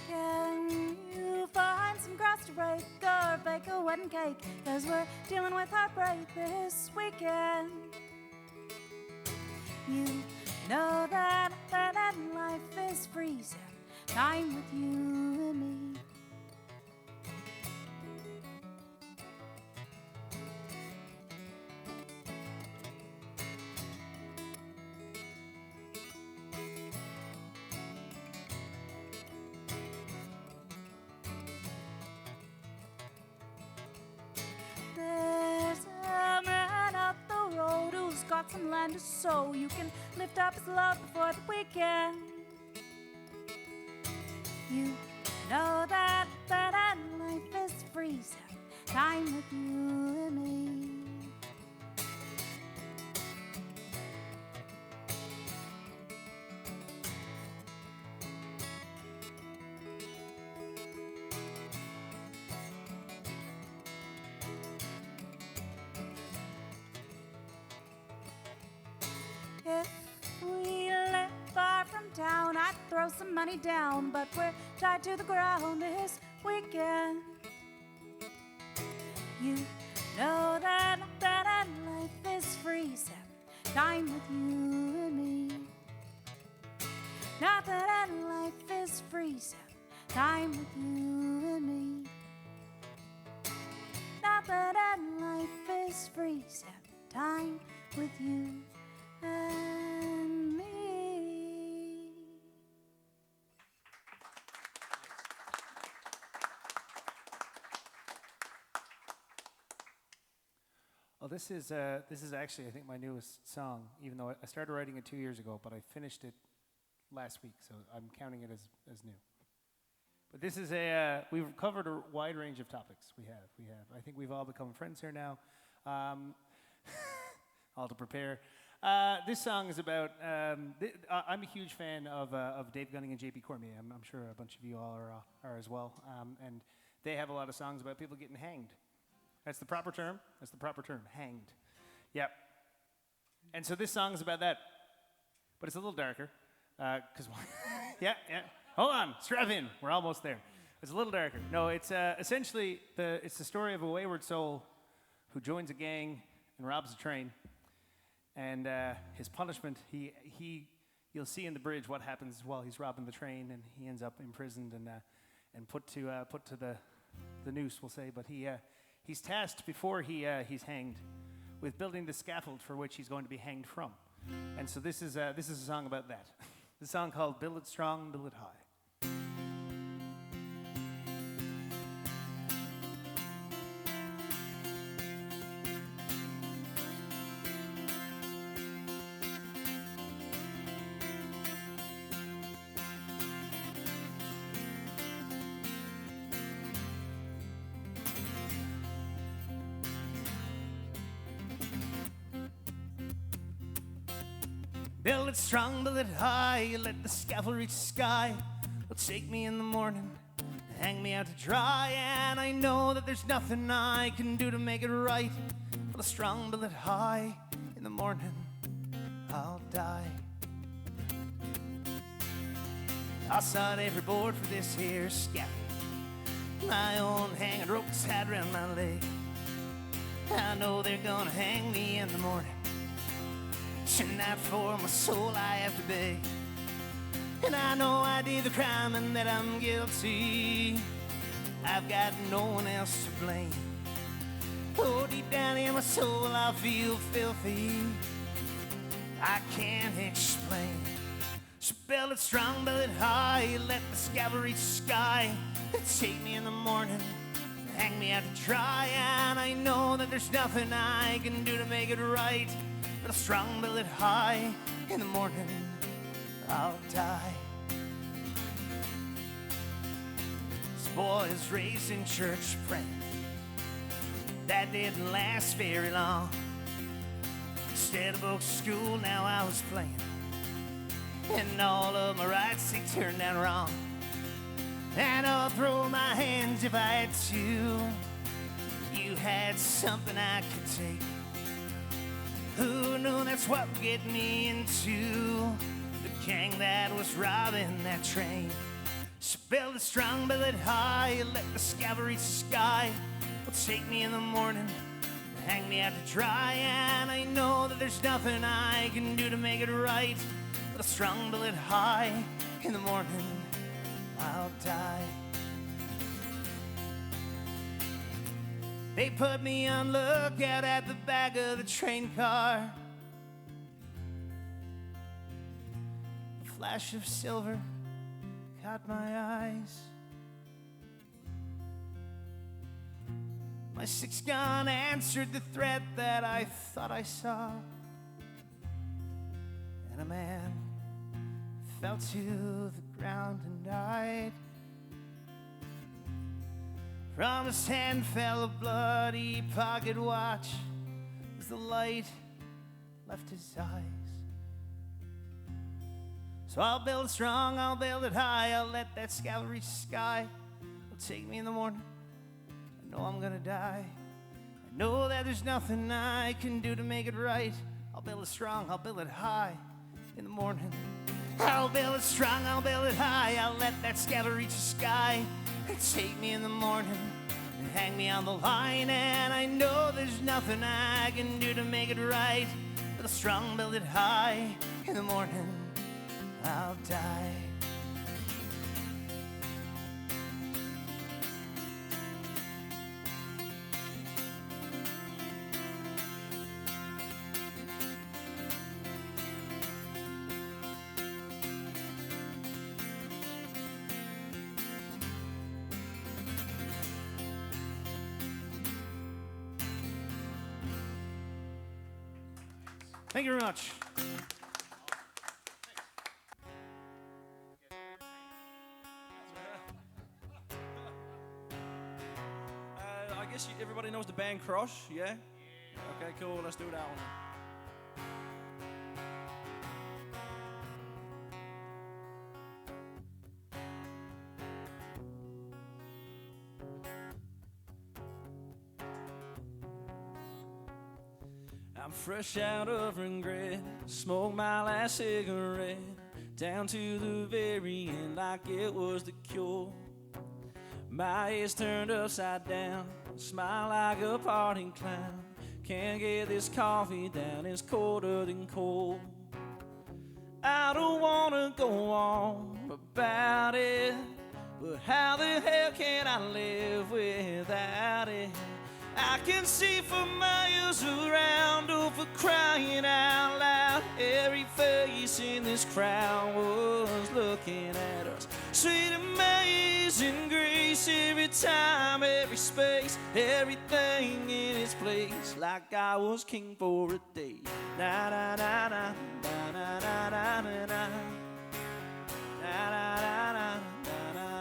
Can you find some grass to break or bake a wedding cake? 'Cause we're dealing with heartbreak this weekend. You know that life is freezing. Time with you and me. There's a man up the road who's got some land to sow. You can lift up his load before the weekend. You know that life is freezing. Time with you and me. If we live far from town, I'd throw some money down, but we're tied to the ground this weekend. You know that life is freezing. Time with you and me. Now that life is freezing. Time with you and me. Now that life is freezing. Time with you and me. Well, this is actually, I think, my newest song, even though I started writing it 2 years ago, but I finished it last week, so I'm counting it as new. But this is we've covered a wide range of topics. We have. I think we've all become friends here now. All to prepare. This song is about, I'm a huge fan of Dave Gunning and J.P. Cormier. I'm sure a bunch of you all are as well. And they have a lot of songs about people getting hanged. That's the proper term. Hanged. Yep. And so this song is about that. But it's a little darker. Because, yeah. Hold on. Strap in. We're almost there. It's a little darker. No, it's essentially, it's the story of a wayward soul who joins a gang and robs a train. And his punishment, you'll see in the bridge what happens while he's robbing the train, and he ends up imprisoned and put to the noose, we'll say. But he's tasked before he's hanged with building the scaffold for which he's going to be hanged from. And so this is a song about that. It's a song called "Build It Strong, Build It High." Build it strong, build it high, you let the scaffold reach the sky. It'll shake me in the morning, hang me out to dry, and I know that there's nothing I can do to make it right. Build it strong, build it high, in the morning I'll die. I sawed every board for this here scaffold. My own hanging rope's tied around my leg. I know they're gonna hang me in the morning. Tonight for my soul I have to beg. And I know I did the crime and that I'm guilty. I've got no one else to blame. Oh, deep down in my soul I feel filthy. I can't explain. So build it strong, build it high, let the scabbard reach the sky. Take me in the morning, hang me out to dry. And I know that there's nothing I can do to make it right. Build it strong, build it high, in the morning I'll die. This boy is raised in church praying. That didn't last very long. Instead of book school, now I was playing. And all of my rights, they turned out wrong. And I'll throw my hands if I had to. You had something I could take. Who knew that's what would get me into the gang that was robbing that train? So build it strong, build it high, let the scabbard reach the sky. Will take me in the morning, hang me out to dry. And I know that there's nothing I can do to make it right. Build it strong, build it high, in the morning I'll die. They put me on lookout at the back of the train car. A flash of silver caught my eyes. My six gun answered the threat that I thought I saw. And a man fell to the ground and died. From his hand fell a bloody pocket watch as the light left his eyes. So I'll build it strong, I'll build it high, I'll let that scabbard reach the sky. It'll take me in the morning, I know I'm gonna die. I know that there's nothing I can do to make it right. I'll build it strong, I'll build it high, in the morning I'll build it strong, I'll build it high, I'll let that scabbard reach the sky. Take me in the morning and hang me on the line. And I know there's nothing I can do to make it right. Build it strong, build it high, in the morning I'll die. Thank you very much. I guess everybody knows the band Crush, yeah? Okay, cool, let's do that one. I'm fresh out of regret, smoked my last cigarette, down to the very end like it was the cure. My head's turned upside down, smile like a party clown. Can't get this coffee down, it's colder than cold. I don't wanna go on about it, but how the hell can I live without it? I can see for miles around, oh, for crying out loud. Every face in this crowd was looking at us. Sweet amazing grace, every time, every space, everything in its place, like I was king for a day. Na na na na na na na na na na na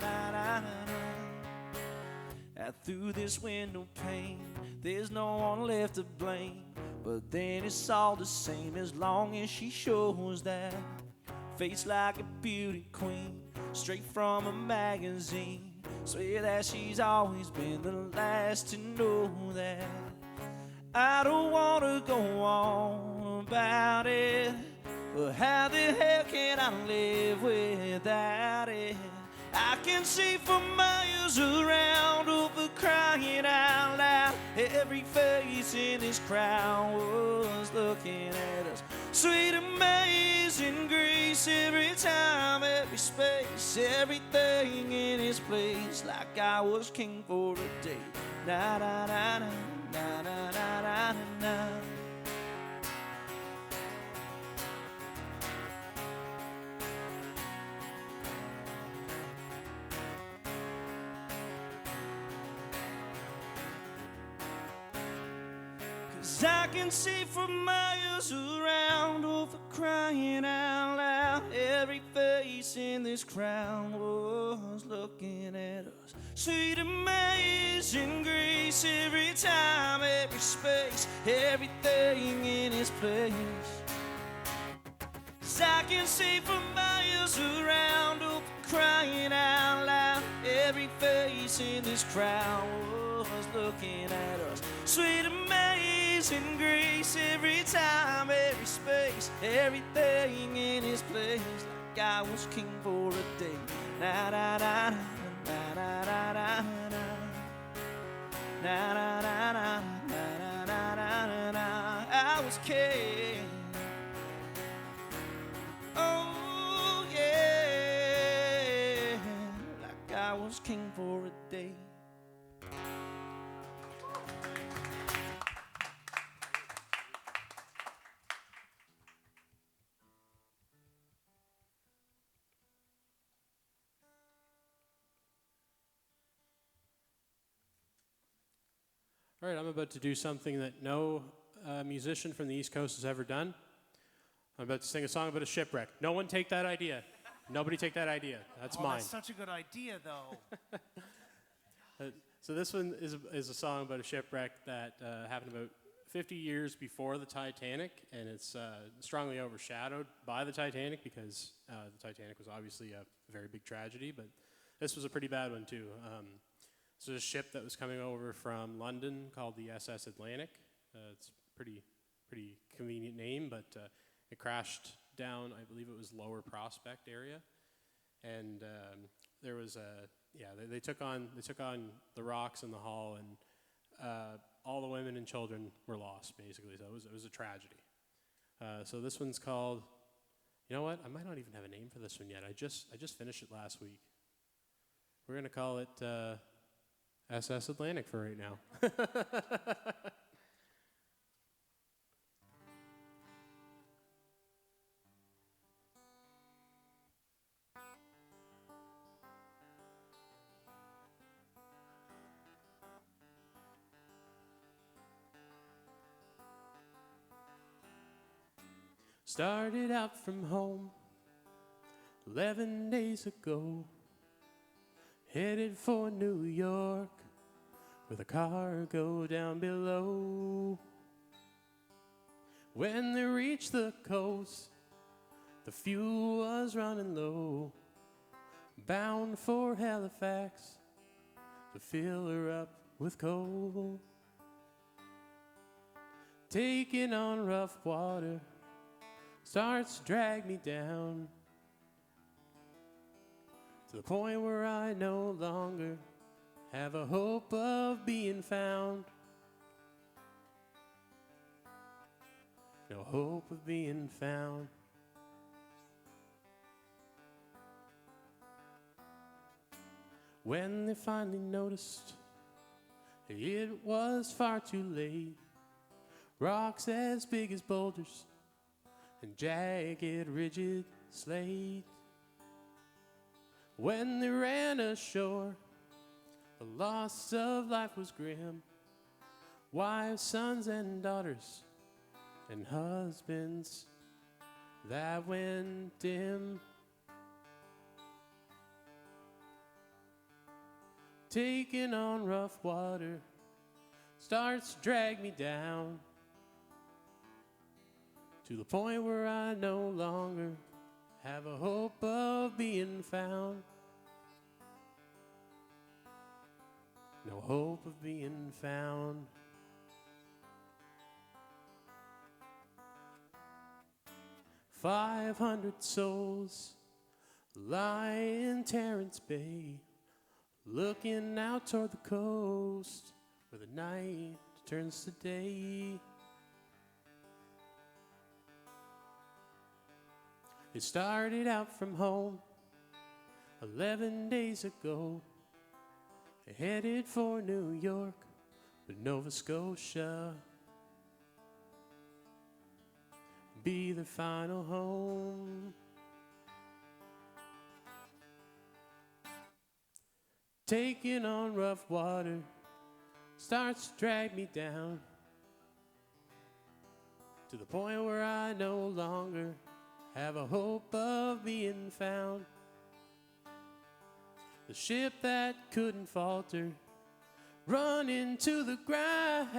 na na. Out through this window pane, there's no one left to blame. But then it's all the same as long as she shows that face like a beauty queen, straight from a magazine. Swear that she's always been the last to know that. I don't wanna go on about it, but how the hell can I live without it? I can see for miles around, over crying out loud. Every face in this crowd was looking at us. Sweet amazing grace, every time, every space, everything in its place, like I was king for a day. Na na na na na na na na na. 'Cause I can see for miles around, oh, for crying out loud, every face in this crowd was looking at us. Sweet amazing grace, every time, every space, everything in its place. 'Cause I can see for miles around, oh, for crying out loud, every face in this crowd was looking at us. Sweet amazing grace, every time, every space, everything in its place, like I was king for a day. Na na na na na na na na na na na na na na na na. I was king. Oh yeah, like I was king for a day. All right, I'm about to do something that no musician from the East Coast has ever done. I'm about to sing a song about a shipwreck. No one take that idea. Nobody take that idea. That's mine. That's such a good idea, though. So this one is a song about a shipwreck that happened about 50 years before the Titanic, and it's strongly overshadowed by the Titanic because the Titanic was obviously a very big tragedy, but this was a pretty bad one too. So a ship that was coming over from London called the SS Atlantic. It's pretty convenient name, but it crashed down, I believe it was Lower Prospect area, and there was they took on the rocks in the hull, and all the women and children were lost basically. So it was a tragedy. So this one's called, you know what? I might not even have a name for this one yet. I just finished it last week. We're gonna call it SS Atlantic for right now. Started out from home 11 days ago, headed for New York with a cargo down below. When they reached the coast, the fuel was running low, bound for Halifax to fill her up with coal. Taking on rough water starts to drag me down to the point where I no longer have a hope of being found. No hope of being found. When they finally noticed it was far too late, rocks as big as boulders and jagged, rigid slate. When they ran ashore, the loss of life was grim. Wives, sons, and daughters, and husbands that went dim. Taking on rough water starts to drag me down to the point where I no longer have a hope of being found. No hope of being found. "500 souls lie in Terrence Bay, looking out toward the coast where the night turns to day. It started out from home 11 days ago. Headed for New York, but Nova Scotia be their final home. Taking on rough water starts to drag me down to the point where I no longer have a hope of being found. The ship that couldn't falter, run into the ground.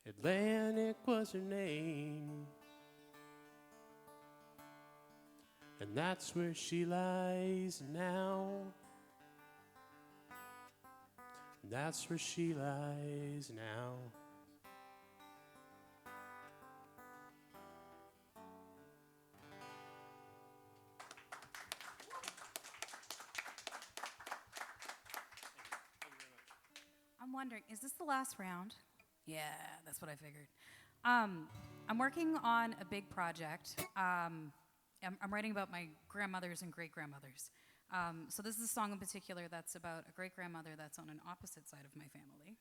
Atlantic was her name, and that's where she lies now. And that's where she lies now. I'm wondering, is this the last round? Yeah, that's what I figured. I'm working on a big project. I'm writing about my grandmothers and great-grandmothers. So this is a song in particular that's about a great-grandmother that's on an opposite side of my family.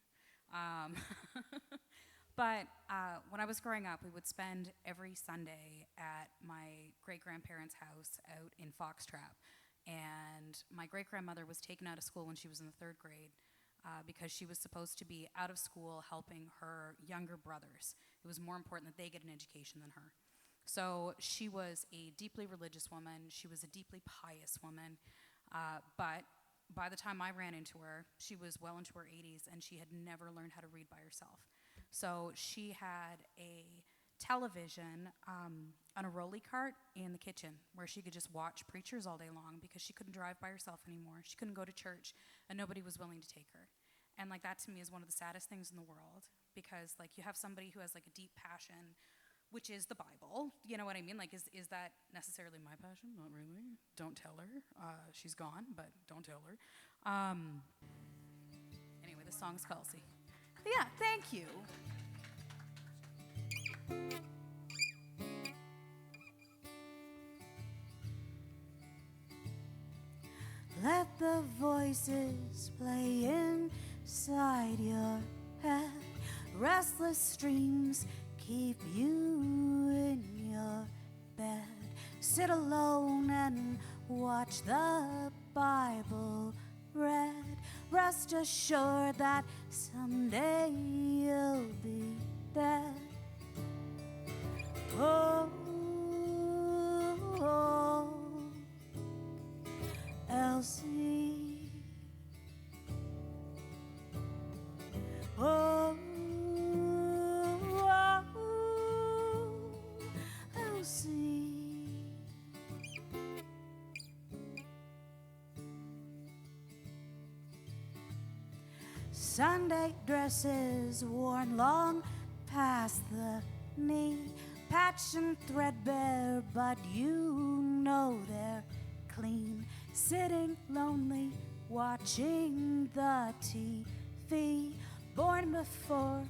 But when I was growing up, we would spend every Sunday at my great-grandparents' house out in Foxtrap. And my great-grandmother was taken out of school when she was in the 3rd grade. Because she was supposed to be out of school helping her younger brothers. It was more important that they get an education than her. So she was a deeply religious woman. She was a deeply pious woman. But by the time I ran into her, she was well into her 80s, and she had never learned how to read by herself. So she had a television on a rolly cart in the kitchen where she could just watch preachers all day long because she couldn't drive by herself anymore. She couldn't go to church, and nobody was willing to take her. And like that to me is one of the saddest things in the world, because like you have somebody who has like a deep passion, which is the Bible. You know what I mean? Like is that necessarily my passion? Not really. Don't tell her. She's gone, but don't tell her. Anyway, the song's Kelsey. Yeah, thank you. Let the voices play inside your head. Restless streams keep you in your bed. Sit alone and watch the Bible read. Rest assured that someday you'll be dead. Oh, oh, Elsie. Oh, oh, Elsie. Sunday dresses worn long past the knee, patched and threadbare, but you know they're clean. Sitting lonely, watching the TV. Born before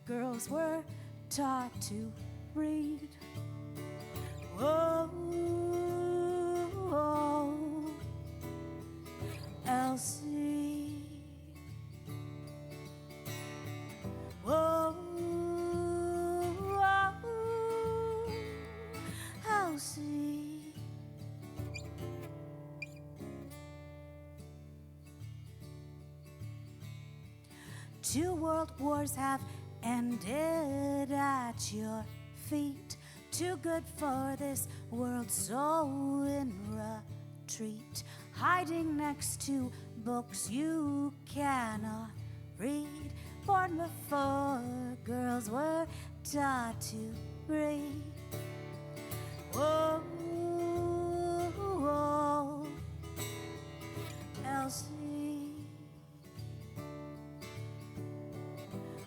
girls were taught to read. Oh, oh, Elsie. Oh, oh, Elsie. Two world wars have ended at your feet. Too good for this world, so in retreat. Hiding next to books you cannot read. Born before girls were taught to read. Oh, oh, Elsie.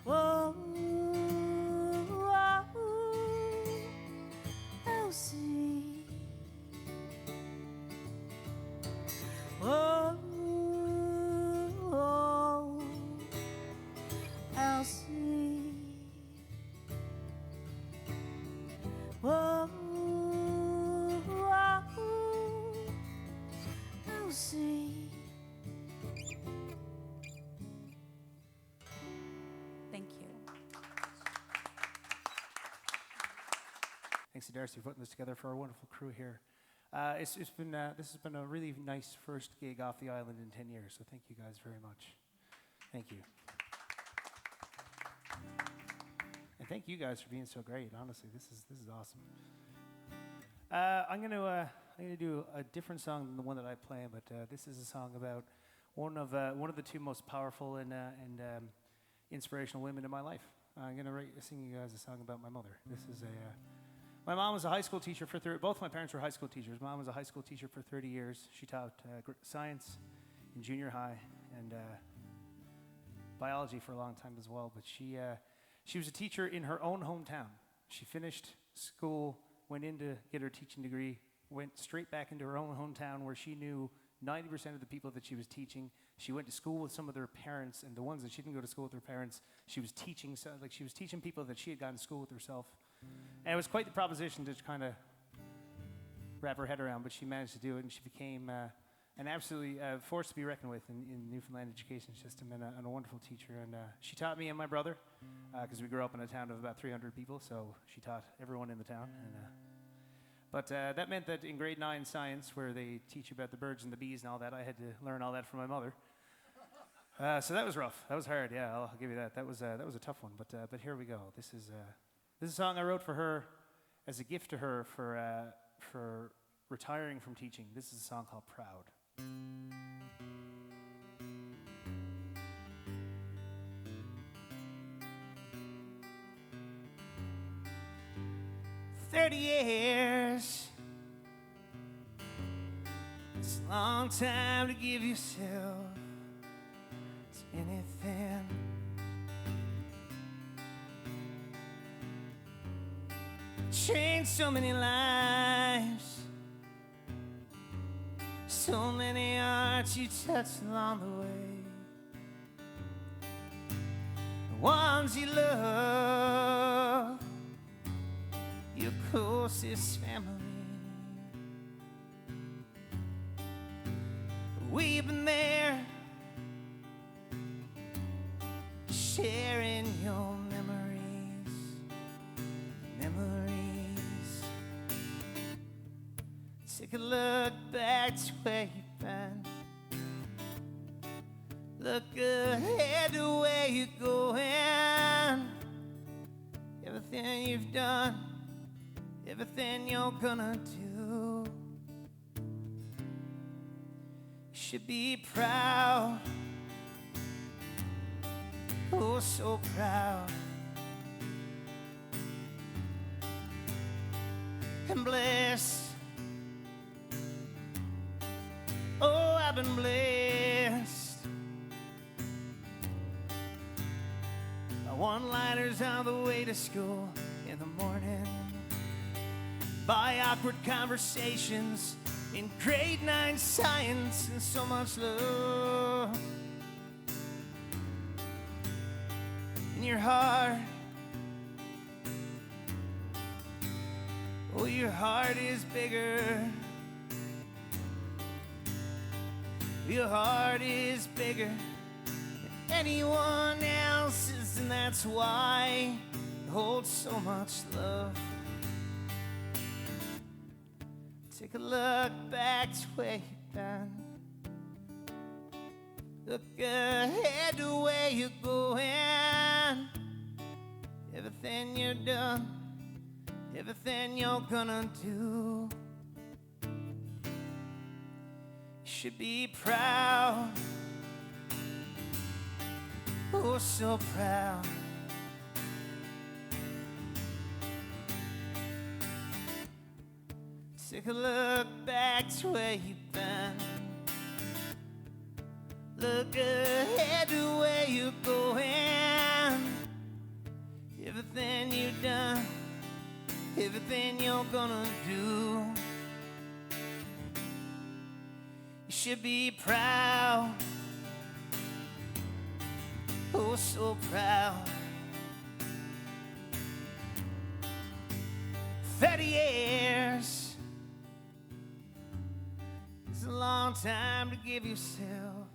Oh, oh, Elsie. Oh, oh, Elsie. Oh. thanks to Darcy for putting this together, for our wonderful crew here. This has been a really nice first gig off the island in 10 years, so thank you guys very much. Thank you. And thank you guys for being so great. Honestly, this is awesome. I'm gonna do a different song than the one that I play, but this is a song about one of the two most powerful and inspirational women in my life. I'm gonna sing you guys a song about my mother. This is my mom was a high school teacher for both my parents were high school teachers. Mom was a high school teacher for 30 years. She taught science in junior high and biology for a long time as well. But she was a teacher in her own hometown. She finished school, went in to get her teaching degree, went straight back into her own hometown where she knew 90% of the people that she was teaching. She went to school with some of their parents, and the ones that she didn't go to school with their parents, she was teaching. So, like, she was teaching people that she had gone to school with herself. And it was quite the proposition to kind of wrap her head around, but she managed to do it, and she became an absolutely force to be reckoned with in the Newfoundland education system, and a wonderful teacher. And she taught me and my brother, because we grew up in a town of about 300 people, so she taught everyone in the town. But that meant that in grade 9 science, where they teach you about the birds and the bees and all that, I had to learn all that from my mother. So that was rough. That was hard. Yeah, I'll give you that. That was a tough one. But here we go. This is a song I wrote for her as a gift to her for retiring from teaching. This is a song called "Proud." 30 years. It's a long time to give yourself to anything. Changed so many lives, so many hearts you touched along the way. The ones you love, your closest family. We've been there, sharing your memories. Take a look back to where you've been. Look ahead to where you're going. Everything you've done, everything you're gonna do. You should be proud, oh so proud, and blessed. Oh, I've been blessed by one-liners on the way to school in the morning, by awkward conversations in grade 9 science, and so much love in your heart. Oh, your heart is bigger. Your heart is bigger than anyone else's, and that's why it holds so much love. Take a look back to where you've been. Look ahead to where you're going. Everything you've done, everything you're gonna do. Should be proud, oh so proud. Take a look back to where you've been. Look ahead to where you're going. Everything you've done, everything you're gonna do. Should be proud, oh so proud. 30 years is a long time to give yourself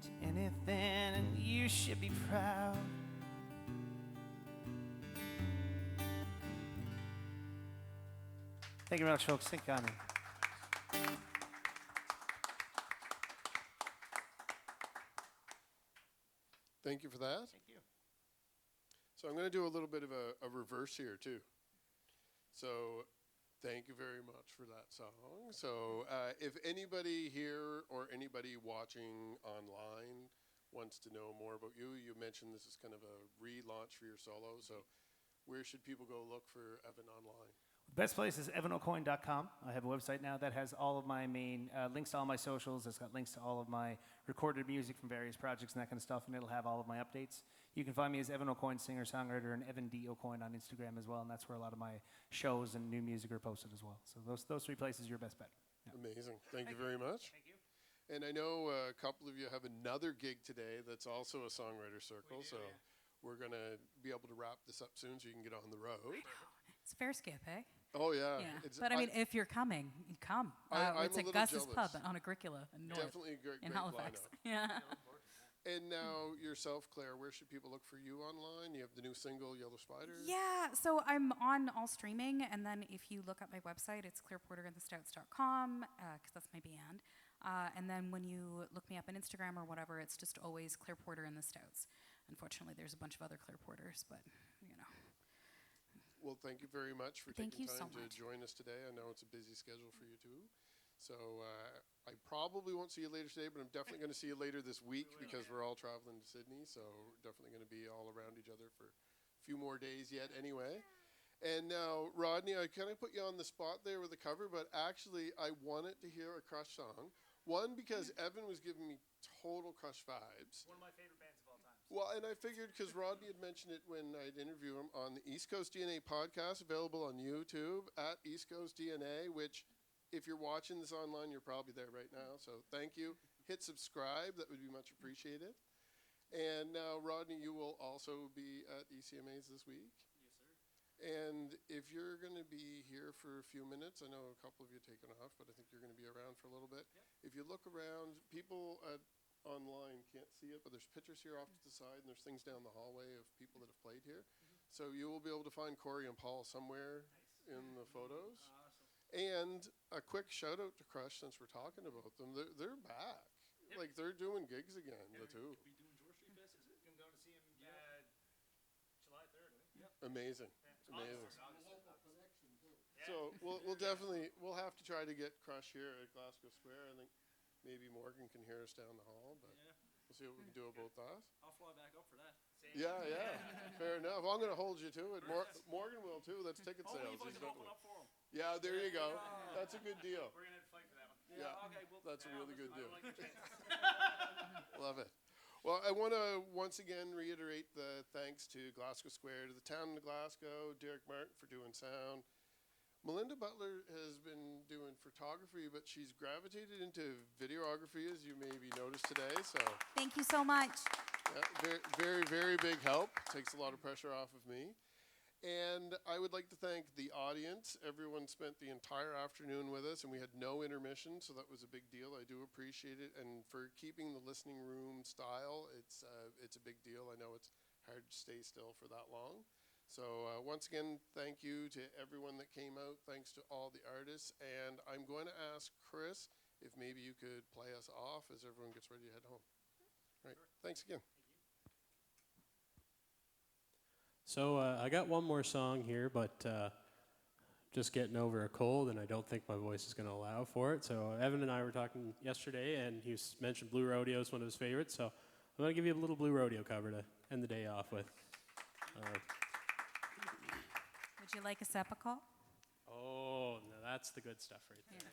to anything, and you should be proud. Thank you very much, folks. Thank you, Connie. Thank you for that. Thank you. So I'm going to do a little bit of a reverse here too. So thank you very much for that song. So if anybody here or anybody watching online wants to know more about you, you mentioned this is kind of a relaunch for your solo. So where should people go look for Evan online? Best place is evanocoin.com. I have a website now that has all of my main links to all my socials. It's got links to all of my recorded music from various projects and that kind of stuff, and it'll have all of my updates. You can find me as Evan O'Coin, singer-songwriter, and Evan D. O'Coin on Instagram as well, and that's where a lot of my shows and new music are posted as well. So those three places are your best bet. Yeah. Amazing. Thank you very much. Thank you. And I know a couple of you have another gig today that's also a songwriter circle. So we're going to be able to wrap this up soon so you can get on the road. It's fair skip, eh? Oh, yeah. But I mean, if you're coming, you come. I'm it's a at little Gus's jealous. Pub on Agricola in North Definitely a great in Halifax. lineup. Yeah. And now yourself, Claire, where should people look for you online? You have the new single, Yellow Spider. Yeah, so I'm on all streaming, and then if you look at my website, it's claireporterandthestouts.com, because that's my band. And then when you look me up on Instagram or whatever, it's just always Claire Porter and the Stouts. Unfortunately, there's a bunch of other Claire Porters, but, you know. Well, thank you very much for Thank taking you so time to much. join us today. I know it's a busy schedule for you too. So I probably won't see you later today, but I'm definitely going to see you later this week because we're all traveling to Sydney. So we're definitely going to be all around each other for a few more days yet anyway. And now, Rodney, I kind of put you on the spot there with the cover, but actually I wanted to hear a Crush song. One, because Evan was giving me total Crush vibes. One of my favorite bands of all time. Well, and I figured because Rodney had mentioned it when I'd interview him on the East Coast DNA podcast, available on YouTube at East Coast DNA, which if you're watching this online, you're probably there right now. So thank you. Hit subscribe. That would be much appreciated. And now, Rodney, you will also be at ECMAs this week. Yes, sir. And if you're going to be here for a few minutes, I know a couple of you are taken off, but I think you're going to be around for a little bit. Yep. If you look around, people online can't see it, but there's pictures here off to the side, and there's things down the hallway of people that have played here. So you will be able to find Corey and Paul somewhere in the photos. Awesome. And a quick shout out to Crush, since we're talking about them. They're back. Yep. Like they're doing gigs again, the two. Are we doing George Street Fest, is it? I'm going to see him July 3rd, I think. Yep. Amazing. Yeah. Amazing. Yeah. So we'll have to try to get Crush here at Glasgow Square. I think maybe Morgan can hear us down the hall, but we'll see what we can do about that. I'll fly back up for that. Yeah. Fair enough. I'm going to hold you to it. Morgan will too. That's ticket sales. Only if I He's can got open one. up for him. Yeah, there you go. That's a good deal. We're going to have to fight for that one. Yeah, okay, well, that's a really good I deal. don't like the chances. Love it. Well, I want to once again reiterate the thanks to Glasgow Square, to the town of Glasgow, Derek Martin for doing sound. Melinda Butler has been doing photography, but she's gravitated into videography, as you maybe noticed today. So Thank you so much. very, very, very big help. Takes a lot of pressure off of me. And I would like to thank the audience. Everyone spent the entire afternoon with us, and we had no intermission, so that was a big deal. I do appreciate it. And for keeping the listening room style, it's a big deal. I know it's hard to stay still for that long. So once again, thank you to everyone that came out. Thanks to all the artists. And I'm going to ask Chris if maybe you could play us off as everyone gets ready to head home. All right. Thanks again. So I got one more song here, but just getting over a cold, and I don't think my voice is going to allow for it. So Evan and I were talking yesterday, and he mentioned Blue Rodeo is one of his favorites. So I'm going to give you a little Blue Rodeo cover to end the day off with. Would you like a sepulchre? Oh, no, that's the good stuff right there.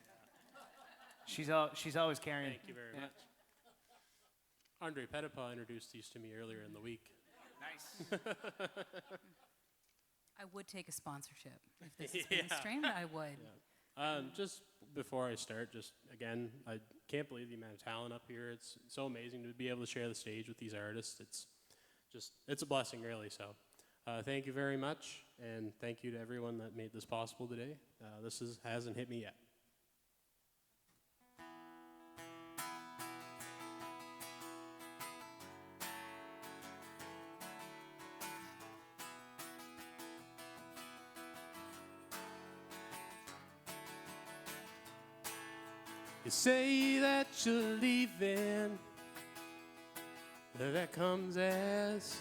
She's always carrying. Thank you very much. Andre Pettipas introduced these to me earlier in the week. Nice. I would take a sponsorship if this is being streamed. I would. Yeah. Just before I start, just again, I can't believe the amount of talent up here. It's so amazing to be able to share the stage with these artists. It's a blessing, really. So thank you very much, and thank you to everyone that made this possible today. This hasn't hit me yet. You say that you're leaving, that comes as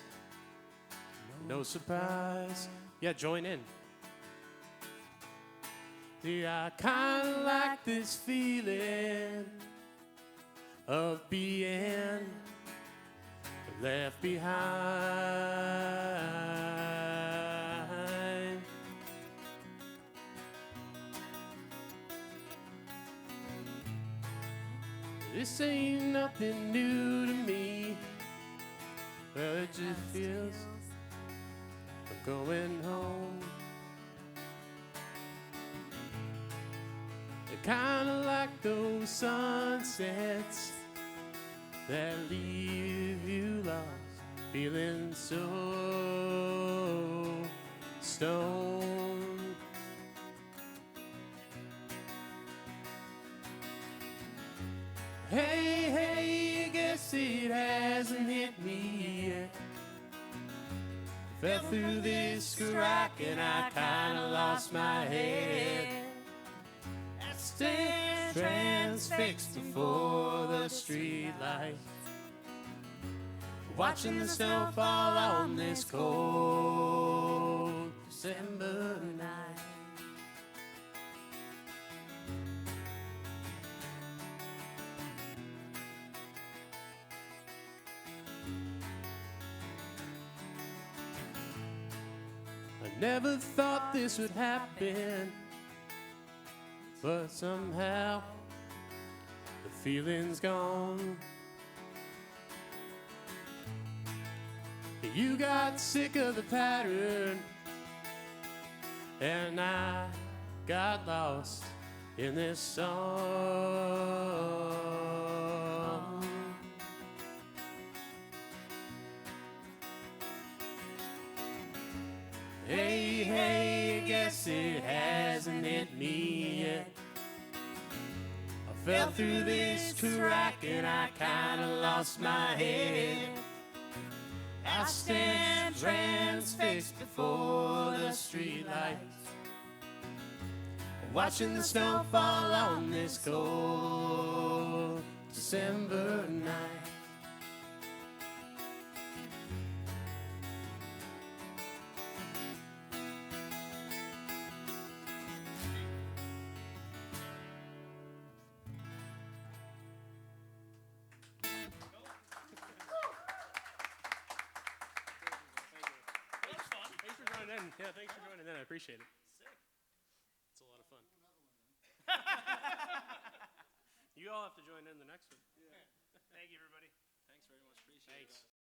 no surprise. Yeah, join in. Yeah, I kinda like this feeling of being left behind. This ain't nothing new to me. Well, it just feels like going home. Kinda like those sunsets that leave you lost, feeling so stoned. Hey, hey, guess it hasn't hit me yet. Fell through this crack and I kinda lost my head. Stand transfixed before the street light, watching the snow fall on this cold December night. I never thought this would happen, but somehow the feeling's gone. You got sick of the pattern, and I got lost in this song. Hey, hey, guess it hasn't hit me yet. I fell through this crack and I kinda lost my head. I stand transfixed before the streetlights, watching the snow fall on this cold December night. Yeah, thanks for joining in. I appreciate it. Sick. It's a lot of fun. You all have to join in the next one. Yeah. Thank you, everybody. Thanks very much. Appreciate it. Thanks.